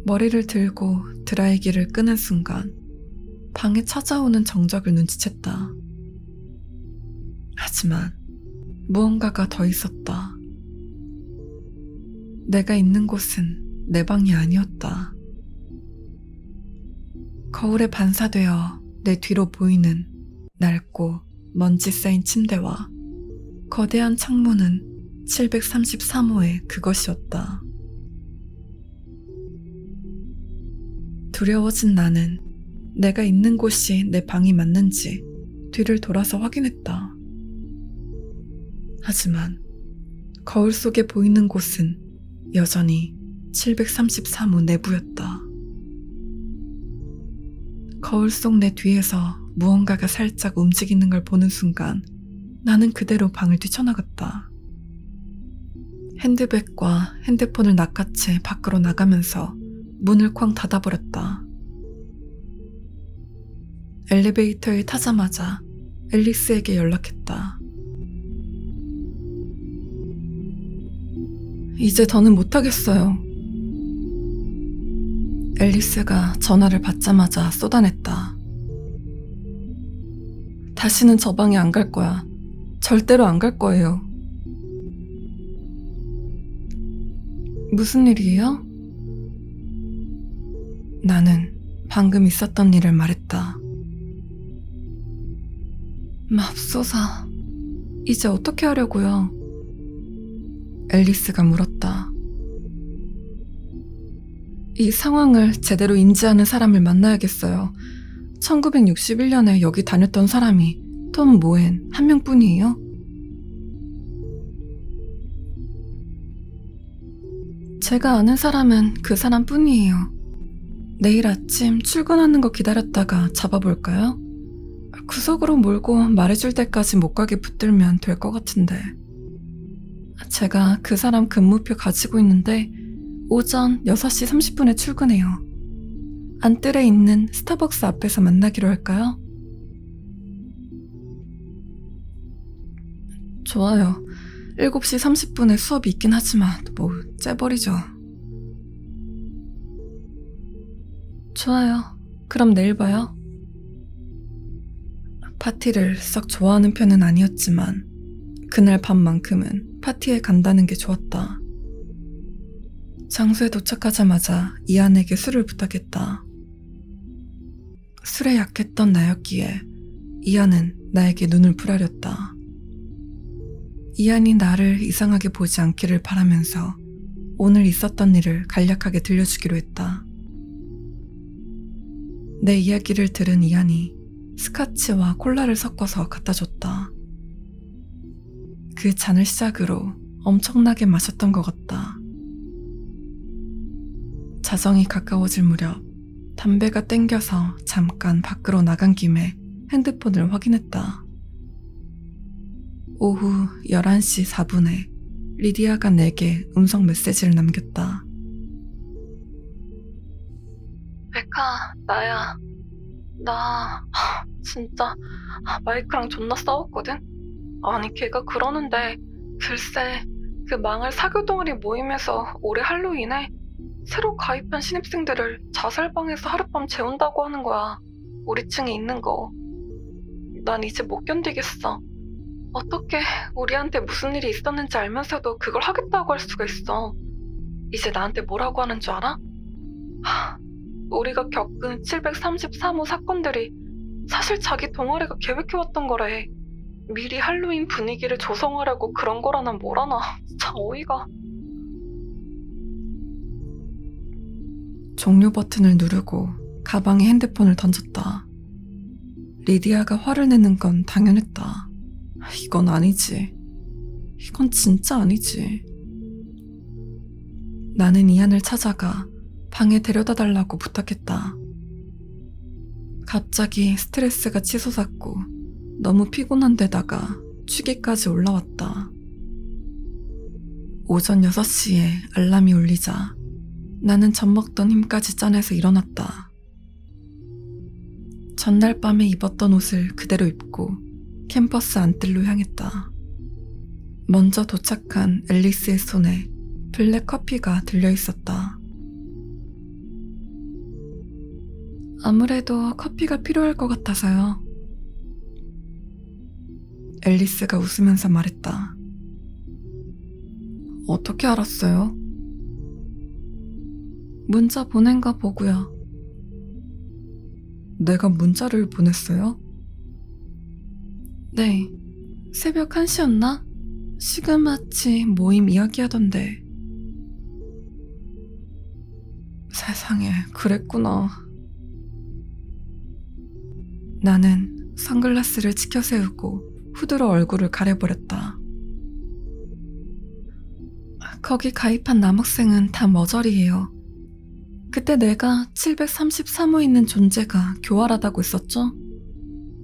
Speaker 1: 머리를 들고 드라이기를 끄는 순간 방에 찾아오는 정적을 눈치챘다. 하지만 무언가가 더 있었다. 내가 있는 곳은 내 방이 아니었다. 거울에 반사되어 내 뒤로 보이는 낡고 먼지 쌓인 침대와 거대한 창문은 733호의 그것이었다. 두려워진 나는 내가 있는 곳이 내 방이 맞는지 뒤를 돌아서 확인했다. 하지만 거울 속에 보이는 곳은 여전히 733호 내부였다. 거울 속 내 뒤에서 무언가가 살짝 움직이는 걸 보는 순간 나는 그대로 방을 뛰쳐나갔다. 핸드백과 핸드폰을 낚아채 밖으로 나가면서 문을 쾅 닫아버렸다. 엘리베이터에 타자마자 앨리스에게 연락했다. 이제 더는 못하겠어요. 앨리스가 전화를 받자마자 쏟아냈다. 다시는 저 방에 안 갈 거야. 절대로 안 갈 거예요. 무슨 일이에요? 나는 방금 있었던 일을 말했다. 맙소사, 이제 어떻게 하려고요? 앨리스가 물었다. 이 상황을 제대로 인지하는 사람을 만나야겠어요. 1961년에 여기 다녔던 사람이 톰 모엔 한 명뿐이에요? 제가 아는 사람은 그 사람뿐이에요. 내일 아침 출근하는 거 기다렸다가 잡아볼까요? 구석으로 몰고 말해줄 때까지 못 가게 붙들면 될 것 같은데. 제가 그 사람 근무표 가지고 있는데 오전 6시 30분에 출근해요. 안뜰에 있는 스타벅스 앞에서 만나기로 할까요? 좋아요. 7시 30분에 수업이 있긴 하지만 뭐 째버리죠. 좋아요. 그럼 내일 봐요. 파티를 썩 좋아하는 편은 아니었지만 그날 밤만큼은 파티에 간다는 게 좋았다. 장소에 도착하자마자 이안에게 술을 부탁했다. 술에 약했던 나였기에 이안은 나에게 눈을 부라렸다. 이안이 나를 이상하게 보지 않기를 바라면서 오늘 있었던 일을 간략하게 들려주기로 했다. 내 이야기를 들은 이안이 스카치와 콜라를 섞어서 갖다 줬다. 그 잔을 시작으로 엄청나게 마셨던 것 같다. 자정이 가까워질 무렵 담배가 땡겨서 잠깐 밖으로 나간 김에 핸드폰을 확인했다. 오후 11시 4분에 리디아가 내게 음성 메시지를 남겼다. 백아, 나야. 나 진짜 마이크랑 존나 싸웠거든? 아니 걔가 그러는데 글쎄 그 망할 사교 동아리 모임에서 올해 할로윈에 새로 가입한 신입생들을 자살방에서 하룻밤 재운다고 하는 거야. 우리 층에 있는 거. 난 이제 못 견디겠어. 어떻게 우리한테 무슨 일이 있었는지 알면서도 그걸 하겠다고 할 수가 있어. 이제 나한테 뭐라고 하는 줄 알아? 우리가 겪은 733호 사건들이 사실 자기 동아리가 계획해왔던 거래. 미리 할로윈 분위기를 조성하려고 그런 거라나 뭐라나. 참 어이가. 종료 버튼을 누르고 가방에 핸드폰을 던졌다. 리디아가 화를 내는 건 당연했다. 이건 아니지. 이건 진짜 아니지. 나는 이안을 찾아가 방에 데려다 달라고 부탁했다. 갑자기 스트레스가 치솟았고 너무 피곤한 데다가 취기까지 올라왔다. 오전 6시에 알람이 울리자 나는 젖먹던 힘까지 짜내서 일어났다. 전날 밤에 입었던 옷을 그대로 입고 캠퍼스 안뜰로 향했다. 먼저 도착한 앨리스의 손에 블랙 커피가 들려있었다. 아무래도 커피가 필요할 것 같아서요. 앨리스가 웃으면서 말했다. 어떻게 알았어요? 문자 보낸 거 보고요. 내가 문자를 보냈어요? 네, 새벽 1시였나? 시그마치 모임 이야기하던데. 세상에, 그랬구나. 나는 선글라스를 치켜 세우고 후드로 얼굴을 가려버렸다. 거기 가입한 남학생은 다 머저리예요. 그때 내가 733호에 있는 존재가 교활하다고 했었죠?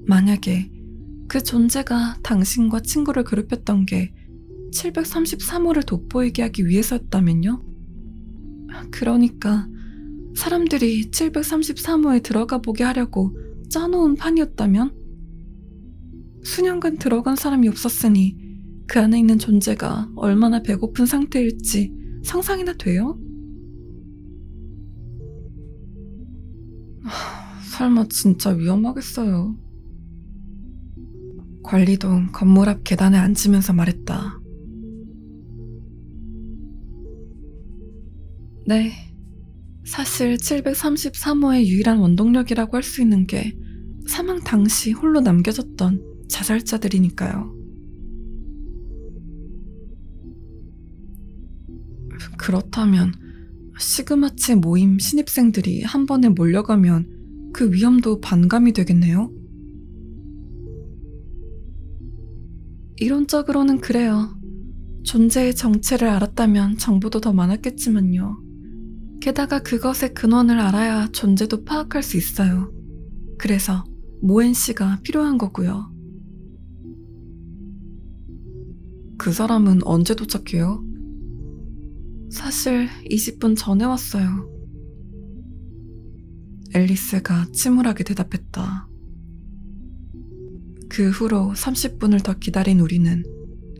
Speaker 1: 만약에 그 존재가 당신과 친구를 괴롭혔던 게 733호를 돋보이게 하기 위해서였다면요? 그러니까 사람들이 733호에 들어가 보게 하려고 짜놓은 판이었다면? 수년간 들어간 사람이 없었으니 그 안에 있는 존재가 얼마나 배고픈 상태일지 상상이나 돼요? 설마 진짜 위험하겠어요. 관리동 건물 앞 계단에 앉으면서 말했다. 네, 사실 733호의 유일한 원동력이라고 할 수 있는 게 사망 당시 홀로 남겨졌던 자살자들이니까요. 그렇다면 시그마치 모임 신입생들이 한 번에 몰려가면 그 위험도 반감이 되겠네요? 이론적으로는 그래요. 존재의 정체를 알았다면 정보도 더 많았겠지만요. 게다가 그것의 근원을 알아야 존재도 파악할 수 있어요. 그래서 모엔 씨가 필요한 거고요. 그 사람은 언제 도착해요? 사실 20분 전에 왔어요. 앨리스가 침울하게 대답했다. 그 후로 30분을 더 기다린 우리는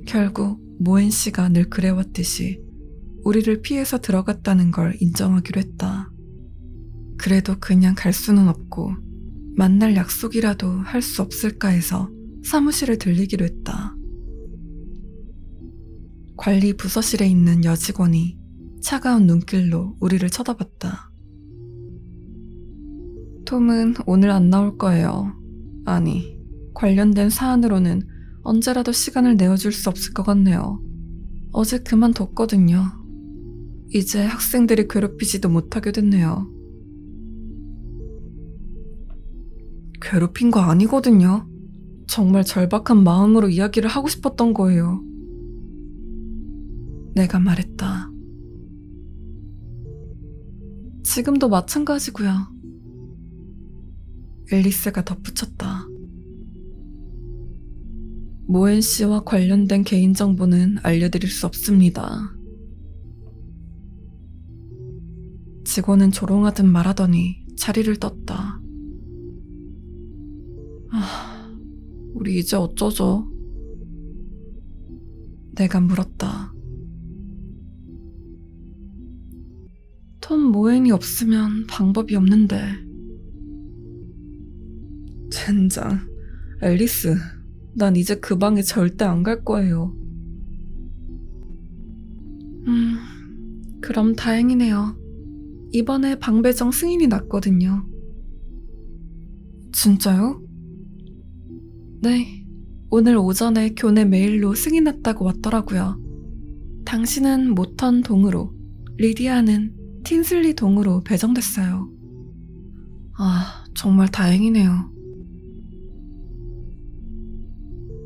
Speaker 1: 결국 모엔 씨가 늘 그래왔듯이 우리를 피해서 들어갔다는 걸 인정하기로 했다. 그래도 그냥 갈 수는 없고 만날 약속이라도 할 수 없을까 해서 사무실을 들리기로 했다. 관리 부서실에 있는 여직원이 차가운 눈길로 우리를 쳐다봤다. 톰은 오늘 안 나올 거예요. 아니, 관련된 사안으로는 언제라도 시간을 내어줄 수 없을 것 같네요. 어제 그만뒀거든요. 이제 학생들이 괴롭히지도 못하게 됐네요. 괴롭힌 거 아니거든요. 정말 절박한 마음으로 이야기를 하고 싶었던 거예요. 내가 말했다. 지금도 마찬가지고요. 앨리스가 덧붙였다. 모엔 씨와 관련된 개인정보는 알려드릴 수 없습니다. 직원은 조롱하듯 말하더니 자리를 떴다. 우리 이제 어쩌죠? 내가 물었다. 톰 모엔이 없으면 방법이 없는데. 젠장, 앨리스, 난 이제 그 방에 절대 안 갈 거예요. 그럼 다행이네요. 이번에 방 배정 승인이 났거든요. 진짜요? 네, 오늘 오전에 교내 메일로 승인 났다고 왔더라고요. 당신은 모턴 동으로, 리디아는 틴슬리 동으로 배정됐어요. 아, 정말 다행이네요.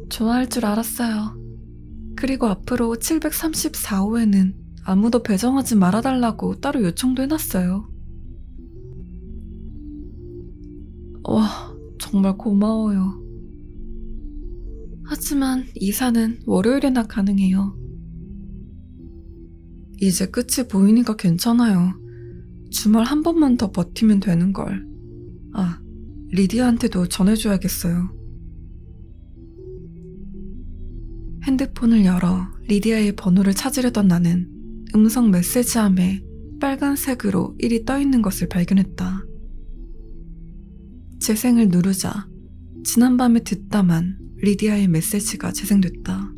Speaker 1: 좋아할 줄 알았어요. 그리고 앞으로 734호에는 아무도 배정하지 말아달라고 따로 요청도 해놨어요. 와, 정말 고마워요. 하지만 이사는 월요일에나 가능해요. 이제 끝이 보이니까 괜찮아요. 주말 한 번만 더 버티면 되는걸. 아, 리디아한테도 전해줘야겠어요. 핸드폰을 열어 리디아의 번호를 찾으려던 나는 음성 메시지함에 빨간색으로 1이 떠있는 것을 발견했다. 재생을 누르자 지난밤에 듣다만 리디아의 메시지가 재생됐다.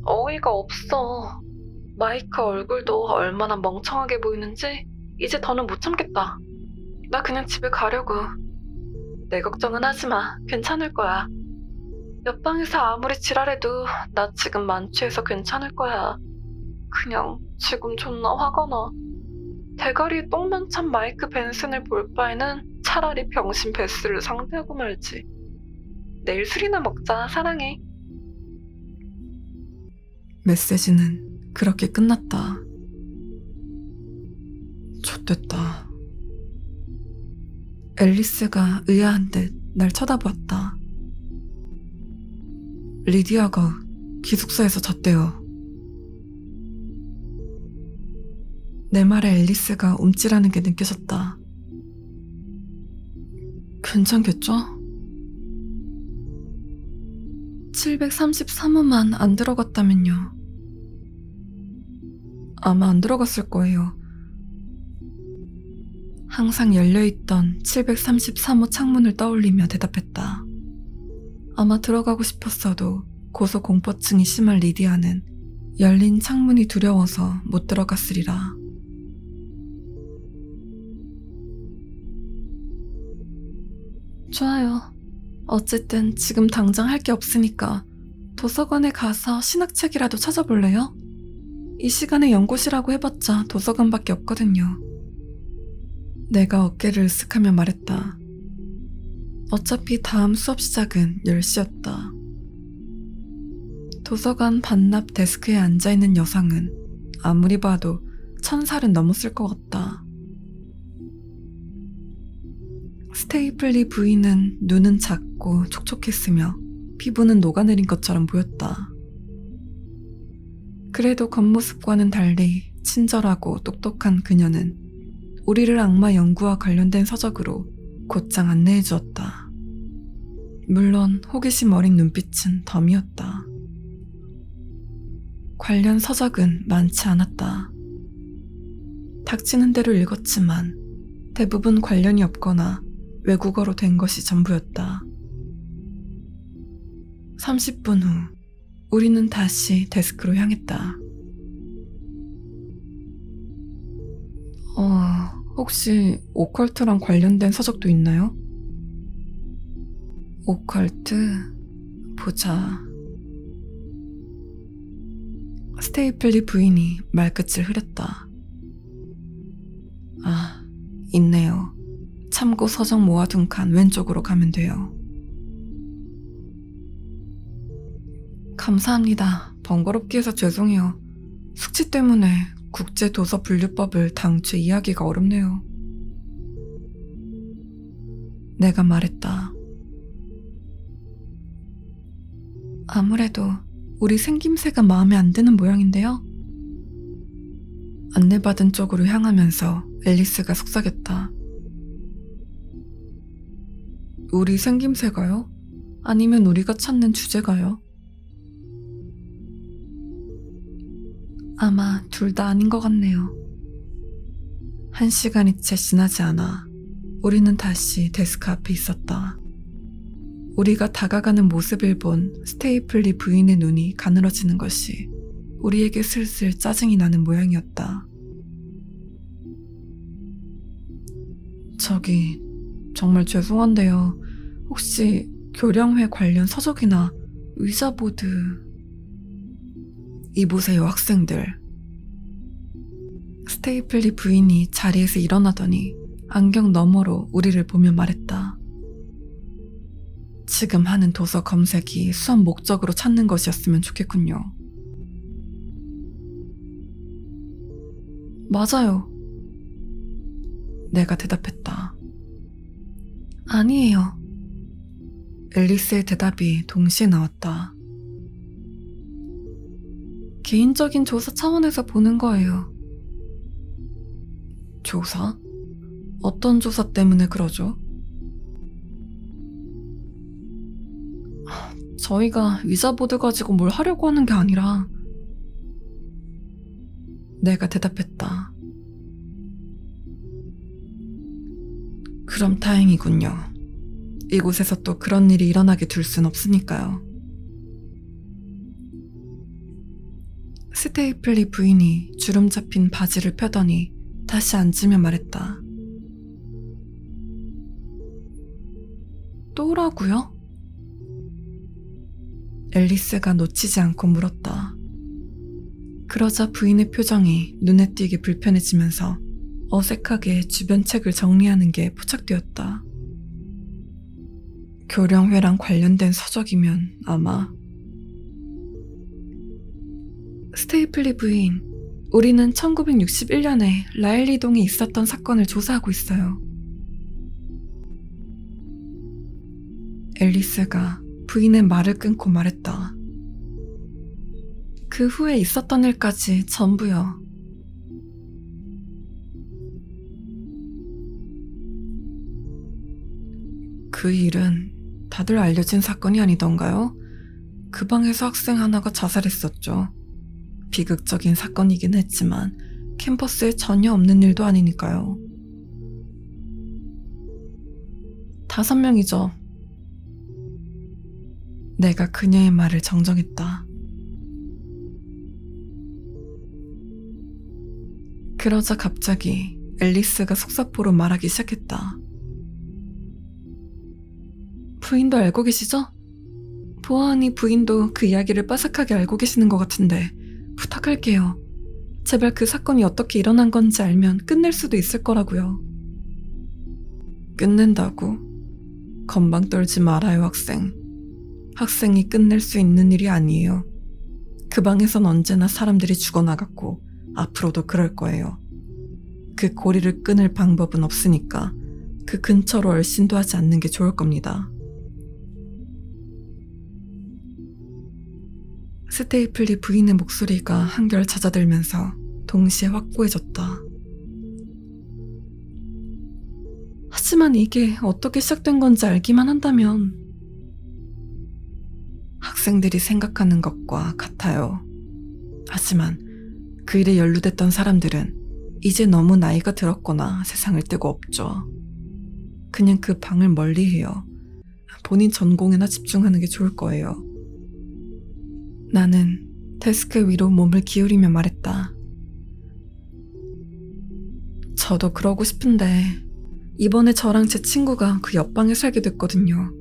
Speaker 1: 어이가 없어. 마이크 얼굴도 얼마나 멍청하게 보이는지 이제 더는 못 참겠다. 나 그냥 집에 가려고. 내 걱정은 하지 마. 괜찮을 거야. 옆방에서 아무리 지랄해도 나 지금 만취해서 괜찮을 거야. 그냥 지금 존나 화가 나. 대가리에 똥만 찬 마이크 벤슨을 볼 바에는 차라리 병신 베스를 상대하고 말지. 내일 술이나 먹자. 사랑해. 메시지는 그렇게 끝났다. 좆됐다. 앨리스가 의아한 듯 날 쳐다보았다. 리디아가 기숙사에서 잤대요. 내 말에 앨리스가 움찔하는 게 느껴졌다. 괜찮겠죠? 733호만 안 들어갔다면요. 아마 안 들어갔을 거예요. 항상 열려있던 733호 창문을 떠올리며 대답했다. 아마 들어가고 싶었어도 고소공포증이 심한 리디아는 열린 창문이 두려워서 못 들어갔으리라. 좋아요. 어쨌든 지금 당장 할 게 없으니까 도서관에 가서 신학책이라도 찾아볼래요? 이 시간에 연구실하고 해봤자 도서관밖에 없거든요. 내가 어깨를 으쓱하며 말했다. 어차피 다음 수업 시작은 10시였다. 도서관 반납 데스크에 앉아있는 여성은 아무리 봐도 1000살은 넘었을 것 같다. 스테이플리 부인은 눈은 작고 촉촉했으며 피부는 녹아내린 것처럼 보였다. 그래도 겉모습과는 달리 친절하고 똑똑한 그녀는 우리를 악마 연구와 관련된 서적으로 곧장 안내해 주었다. 물론 호기심 어린 눈빛은 덤이었다. 관련 서적은 많지 않았다. 닥치는 대로 읽었지만 대부분 관련이 없거나 외국어로 된 것이 전부였다. 30분 후 우리는 다시 데스크로 향했다. 혹시 오컬트랑 관련된 서적도 있나요? 오컬트? 보자. 스테이플리 부인이 말끝을 흐렸다. 아, 있네요. 참고 서적 모아둔 칸 왼쪽으로 가면 돼요. 감사합니다. 번거롭게 해서 죄송해요. 숙취 때문에 국제도서분류법을 당최 이해하기가 어렵네요. 내가 말했다. 아무래도 우리 생김새가 마음에 안 드는 모양인데요. 안내받은 쪽으로 향하면서 앨리스가 속삭였다. 우리 생김새가요? 아니면 우리가 찾는 주제가요? 아마 둘 다 아닌 것 같네요. 1시간이 채 지나지 않아 우리는 다시 데스크 앞에 있었다. 우리가 다가가는 모습을 본 스테이플리 부인의 눈이 가늘어지는 것이 우리에게 슬슬 짜증이 나는 모양이었다. 저기, 정말 죄송한데요. 혹시 교량회 관련 서적이나 의자보드... 이보세요, 학생들. 스테이플리 부인이 자리에서 일어나더니 안경 너머로 우리를 보며 말했다. 지금 하는 도서 검색이 수업 목적으로 찾는 것이었으면 좋겠군요. 맞아요. 내가 대답했다. 아니에요. 앨리스의 대답이 동시에 나왔다. 개인적인 조사 차원에서 보는 거예요. 조사? 어떤 조사 때문에 그러죠? 저희가 의자보드 가지고 뭘 하려고 하는 게 아니라... 내가 대답했다. 그럼 다행이군요. 이곳에서 또 그런 일이 일어나게 둘 순 없으니까요. 스테이플리 부인이 주름 잡힌 바지를 펴더니 다시 앉으며 말했다. 또라고요? 앨리스가 놓치지 않고 물었다. 그러자 부인의 표정이 눈에 띄게 불편해지면서 어색하게 주변 책을 정리하는 게 포착되었다. 교령회랑 관련된 서적이면 아마... 스테이플리 부인, 우리는 1961년에 라일리동에 있었던 사건을 조사하고 있어요. 앨리스가 부인의 말을 끊고 말했다. 그 후에 있었던 일까지 전부요. 그 일은 다들 알려진 사건이 아니던가요? 그 방에서 학생 하나가 자살했었죠. 비극적인 사건이긴 했지만 캠퍼스에 전혀 없는 일도 아니니까요. 5명이죠. 내가 그녀의 말을 정정했다. 그러자 갑자기 앨리스가 속사포로 말하기 시작했다. 부인도 알고 계시죠? 보아하니 부인도 그 이야기를 빠삭하게 알고 계시는 것 같은데 부탁할게요. 제발 그 사건이 어떻게 일어난 건지 알면 끝낼 수도 있을 거라고요. 끝낸다고? 건방 떨지 말아요, 학생. 학생이 끝낼 수 있는 일이 아니에요. 그 방에선 언제나 사람들이 죽어나갔고 앞으로도 그럴 거예요. 그 고리를 끊을 방법은 없으니까 그 근처로 얼씬도 하지 않는 게 좋을 겁니다. 스테이플리 부인의 목소리가 한결 잦아들면서 동시에 확고해졌다. 하지만 이게 어떻게 시작된 건지 알기만 한다면 학생들이 생각하는 것과 같아요. 하지만 그 일에 연루됐던 사람들은 이제 너무 나이가 들었거나 세상을 뜨고 없죠. 그냥 그 방을 멀리해요. 본인 전공에나 집중하는 게 좋을 거예요. 나는 데스크 위로 몸을 기울이며 말했다. 저도 그러고 싶은데 이번에 저랑 제 친구가 그 옆방에 살게 됐거든요.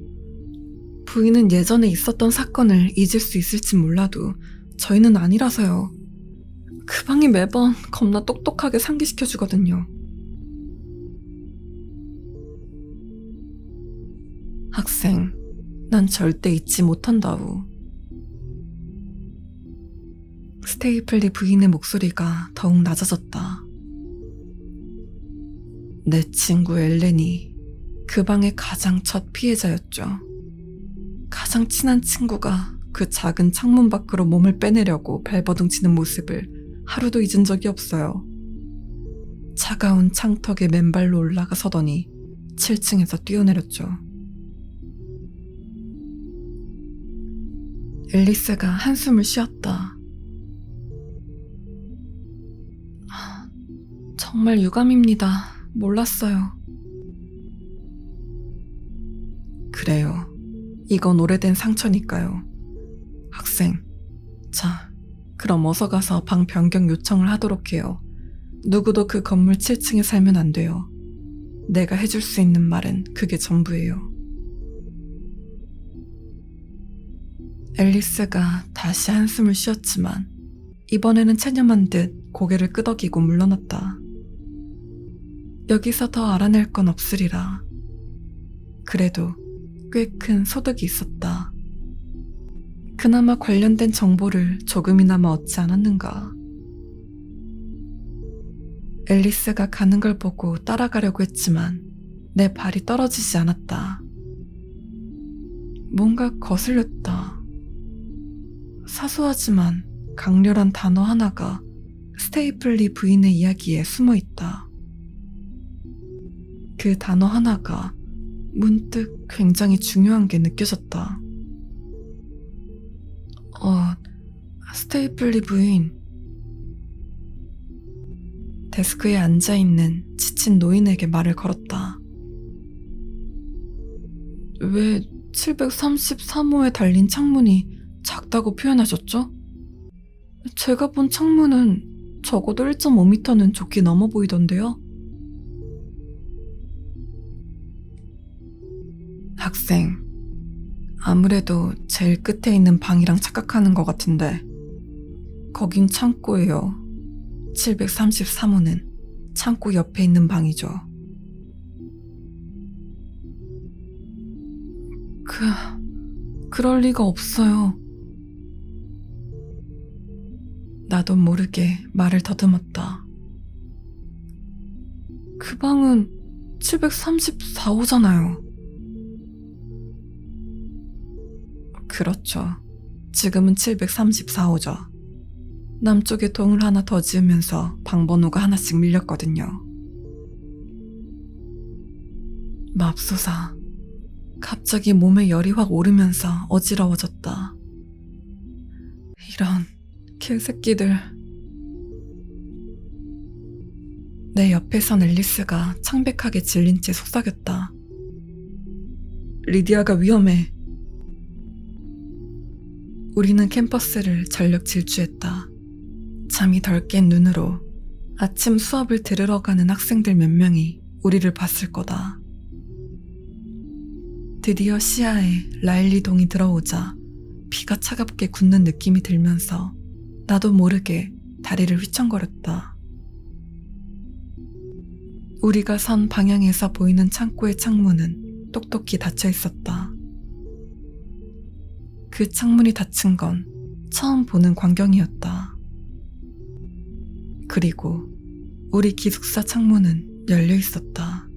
Speaker 1: 부인은 예전에 있었던 사건을 잊을 수 있을진 몰라도 저희는 아니라서요. 그 방이 매번 겁나 똑똑하게 상기시켜주거든요. 학생, 난 절대 잊지 못한다우. 스테이플리 부인의 목소리가 더욱 낮아졌다. 내 친구 엘렌이 그 방의 가장 첫 피해자였죠. 가장 친한 친구가 그 작은 창문 밖으로 몸을 빼내려고 발버둥치는 모습을 하루도 잊은 적이 없어요. 차가운 창턱에 맨발로 올라가 서더니 7층에서 뛰어내렸죠. 앨리스가 한숨을 쉬었다. 정말 유감입니다. 몰랐어요. 그래요. 이건 오래된 상처니까요. 학생, 자, 그럼 어서 가서 방 변경 요청을 하도록 해요. 누구도 그 건물 7층에 살면 안 돼요. 내가 해줄 수 있는 말은 그게 전부예요. 앨리스가 다시 한숨을 쉬었지만 이번에는 체념한 듯 고개를 끄덕이고 물러났다. 여기서 더 알아낼 건 없으리라. 그래도 꽤 큰 소득이 있었다. 그나마 관련된 정보를 조금이나마 얻지 않았는가. 앨리스가 가는 걸 보고 따라가려고 했지만 내 발이 떨어지지 않았다. 뭔가 거슬렸다. 사소하지만 강렬한 단어 하나가 스테이플리 부인의 이야기에 숨어있다. 그 단어 하나가 문득 굉장히 중요한 게 느껴졌다. 스테이플리 부인. 데스크에 앉아있는 지친 노인에게 말을 걸었다. 왜 733호에 달린 창문이 작다고 표현하셨죠? 제가 본 창문은 적어도 1.5m는 좁게 넘어 보이던데요. 학생, 아무래도 제일 끝에 있는 방이랑 착각하는 것 같은데 거긴 창고예요. 733호는 창고 옆에 있는 방이죠. 그럴 리가 없어요. 나도 모르게 말을 더듬었다. 그 방은 734호잖아요. 그렇죠. 지금은 734호죠. 남쪽에 동을 하나 더 지으면서 방번호가 하나씩 밀렸거든요. 맙소사. 갑자기 몸에 열이 확 오르면서 어지러워졌다. 이런 개새끼들. 내 옆에 선 앨리스가 창백하게 질린 채 속삭였다. 리디아가 위험해. 우리는 캠퍼스를 전력 질주했다. 잠이 덜 깬 눈으로 아침 수업을 들으러 가는 학생들 몇 명이 우리를 봤을 거다. 드디어 시야에 라일리 동이 들어오자 피가 차갑게 굳는 느낌이 들면서 나도 모르게 다리를 휘청거렸다. 우리가 선 방향에서 보이는 창고의 창문은 똑똑히 닫혀 있었다. 그 창문이 닫힌 건 처음 보는 광경이었다. 그리고 우리 기숙사 창문은 열려 있었다.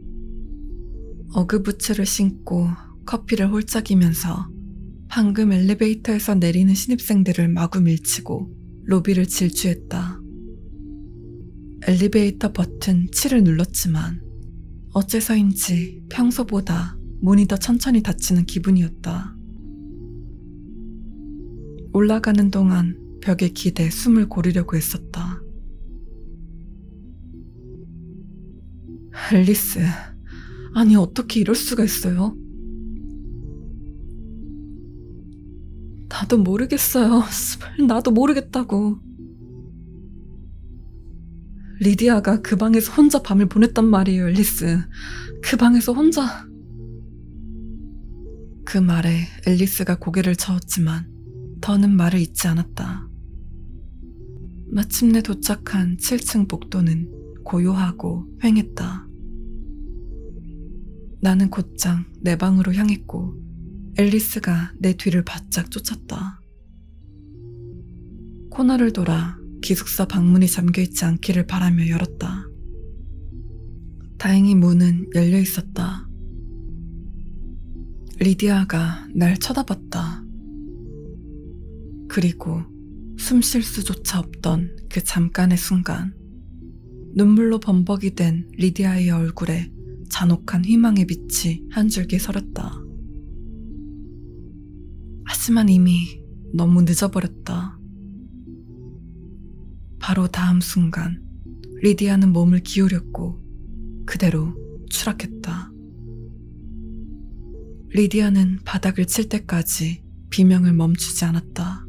Speaker 1: 어그부츠를 신고 커피를 홀짝이면서 방금 엘리베이터에서 내리는 신입생들을 마구 밀치고 로비를 질주했다. 엘리베이터 버튼 7을 눌렀지만 어째서인지 평소보다 문이 더 천천히 닫히는 기분이었다. 올라가는 동안 벽에 기대 숨을 고르려고 했었다. 앨리스, 아니 어떻게 이럴 수가 있어요? 나도 모르겠어요. 나도 모르겠다고. 리디아가 그 방에서 혼자 밤을 보냈단 말이에요, 앨리스. 그 방에서 혼자. 그 말에 앨리스가 고개를 저었지만 더는 말을 잇지 않았다. 마침내 도착한 7층 복도는 고요하고 휑했다. 나는 곧장 내 방으로 향했고 앨리스가 내 뒤를 바짝 쫓았다. 코너를 돌아 기숙사 방문이 잠겨있지 않기를 바라며 열었다. 다행히 문은 열려 있었다. 리디아가 날 쳐다봤다. 그리고 숨 쉴 수조차 없던 그 잠깐의 순간, 눈물로 범벅이 된 리디아의 얼굴에 잔혹한 희망의 빛이 한 줄기 서렸다. 하지만 이미 너무 늦어버렸다. 바로 다음 순간 리디아는 몸을 기울였고 그대로 추락했다. 리디아는 바닥을 칠 때까지 비명을 멈추지 않았다.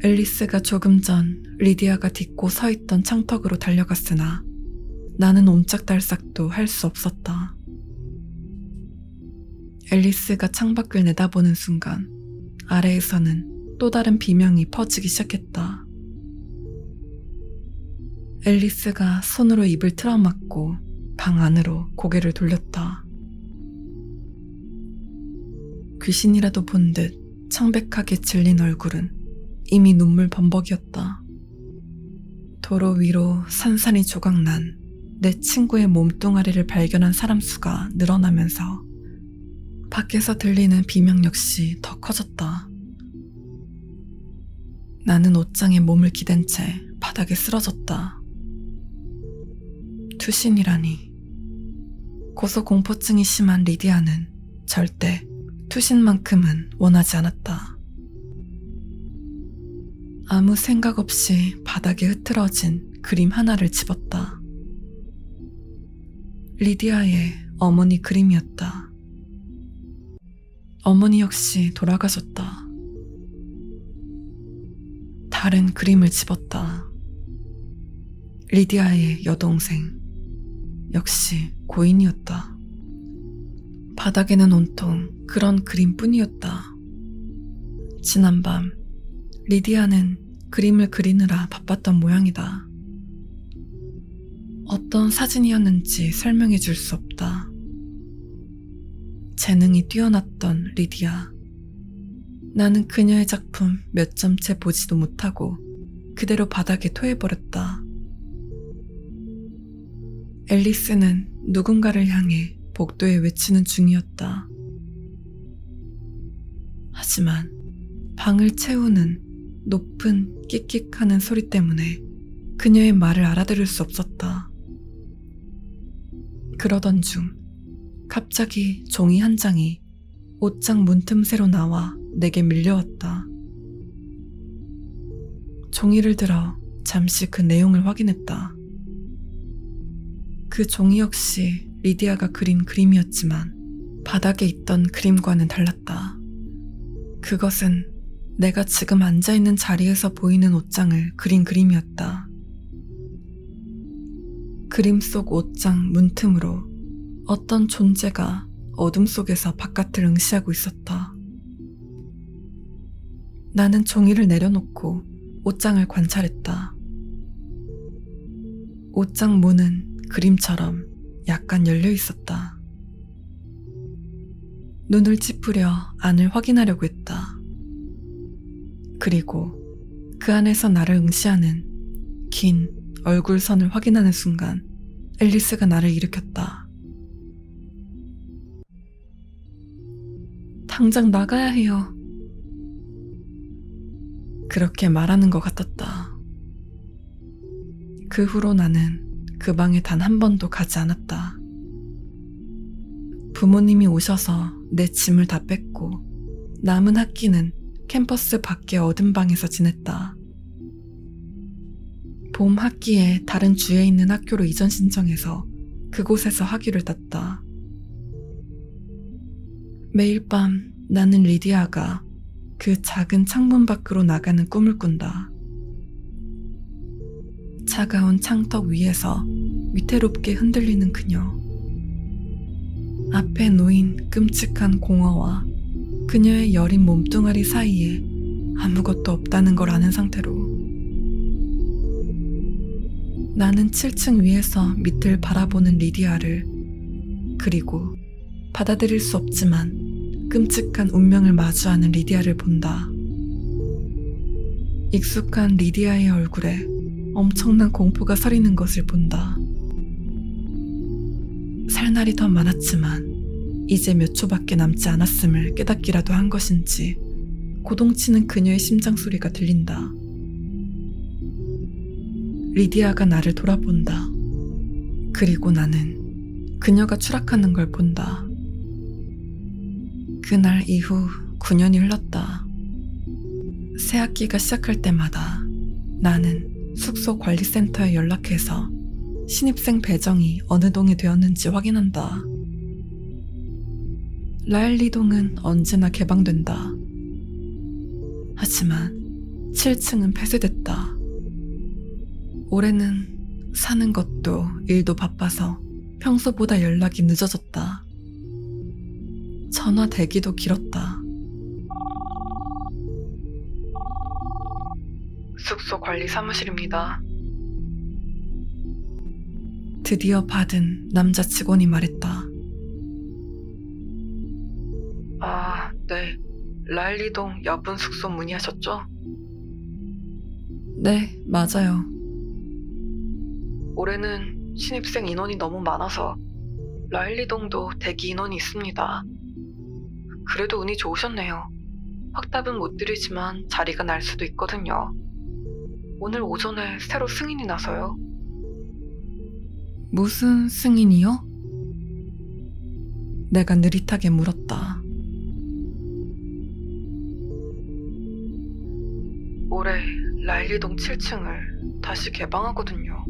Speaker 1: 앨리스가 조금 전 리디아가 딛고 서 있던 창턱으로 달려갔으나 나는 옴짝달싹도 할 수 없었다. 앨리스가 창밖을 내다보는 순간 아래에서는 또 다른 비명이 퍼지기 시작했다. 앨리스가 손으로 입을 틀어막고 방 안으로 고개를 돌렸다. 귀신이라도 본 듯 창백하게 질린 얼굴은 이미 눈물 범벅이었다. 도로 위로 산산이 조각난 내 친구의 몸뚱아리를 발견한 사람 수가 늘어나면서 밖에서 들리는 비명 역시 더 커졌다. 나는 옷장에 몸을 기댄 채 바닥에 쓰러졌다. 투신이라니. 고소공포증이 심한 리디아는 절대 투신만큼은 원하지 않았다. 아무 생각 없이 바닥에 흐트러진 그림 하나를 집었다. 리디아의 어머니 그림이었다. 어머니 역시 돌아가셨다. 다른 그림을 집었다. 리디아의 여동생, 역시 고인이었다. 바닥에는 온통 그런 그림뿐이었다. 지난밤 리디아는 그림을 그리느라 바빴던 모양이다. 어떤 사진이었는지 설명해 줄 수 없다. 재능이 뛰어났던 리디아. 나는 그녀의 작품 몇 점째 보지도 못하고 그대로 바닥에 토해버렸다. 앨리스는 누군가를 향해 복도에 외치는 중이었다. 하지만 방을 채우는 높은 끽끽하는 소리 때문에 그녀의 말을 알아들을 수 없었다. 그러던 중 갑자기 종이 한 장이 옷장 문틈새로 나와 내게 밀려왔다. 종이를 들어 잠시 그 내용을 확인했다. 그 종이 역시 리디아가 그린 그림이었지만 바닥에 있던 그림과는 달랐다. 그것은 내가 지금 앉아있는 자리에서 보이는 옷장을 그린 그림이었다. 그림 속 옷장 문틈으로 어떤 존재가 어둠 속에서 바깥을 응시하고 있었다. 나는 종이를 내려놓고 옷장을 관찰했다. 옷장 문은 그림처럼 약간 열려 있었다. 눈을 찌푸려 안을 확인하려고 했다. 그리고 그 안에서 나를 응시하는 긴 얼굴선을 확인하는 순간 앨리스가 나를 일으켰다. 당장 나가야 해요. 그렇게 말하는 것 같았다. 그 후로 나는 그 방에 단 한 번도 가지 않았다. 부모님이 오셔서 내 짐을 다 뺐고 남은 학기는 캠퍼스 밖의 어둠 방에서 지냈다. 봄 학기에 다른 주에 있는 학교로 이전 신청해서 그곳에서 학위를 땄다. 매일 밤 나는 리디아가 그 작은 창문 밖으로 나가는 꿈을 꾼다. 차가운 창턱 위에서 위태롭게 흔들리는 그녀. 앞에 놓인 끔찍한 공허와 그녀의 여린 몸뚱아리 사이에 아무것도 없다는 걸 아는 상태로 나는 7층 위에서 밑을 바라보는 리디아를, 그리고 받아들일 수 없지만 끔찍한 운명을 마주하는 리디아를 본다. 익숙한 리디아의 얼굴에 엄청난 공포가 서리는 것을 본다. 살 날이 더 많았지만 이제 몇 초밖에 남지 않았음을 깨닫기라도 한 것인지 고동치는 그녀의 심장 소리가 들린다. 리디아가 나를 돌아본다. 그리고 나는 그녀가 추락하는 걸 본다. 그날 이후 9년이 흘렀다. 새 학기가 시작할 때마다 나는 숙소 관리센터에 연락해서 신입생 배정이 어느 동에 되었는지 확인한다. 라일리 동은 언제나 개방된다. 하지만 7층은 폐쇄됐다. 올해는 사는 것도 일도 바빠서 평소보다 연락이 늦어졌다. 전화 대기도 길었다. 숙소 관리 사무실입니다. 드디어 받은 남자 직원이 말했다. 아, 네. 라일리동 여분 숙소 문의하셨죠? 네, 맞아요. 올해는 신입생 인원이 너무 많아서 라일리동도 대기 인원이 있습니다. 그래도 운이 좋으셨네요. 확답은 못 드리지만 자리가 날 수도 있거든요. 오늘 오전에 새로 승인이 나서요. 무슨 승인이요? 내가 느릿하게 물었다. 올해 라일리동 7층을 다시 개방하거든요.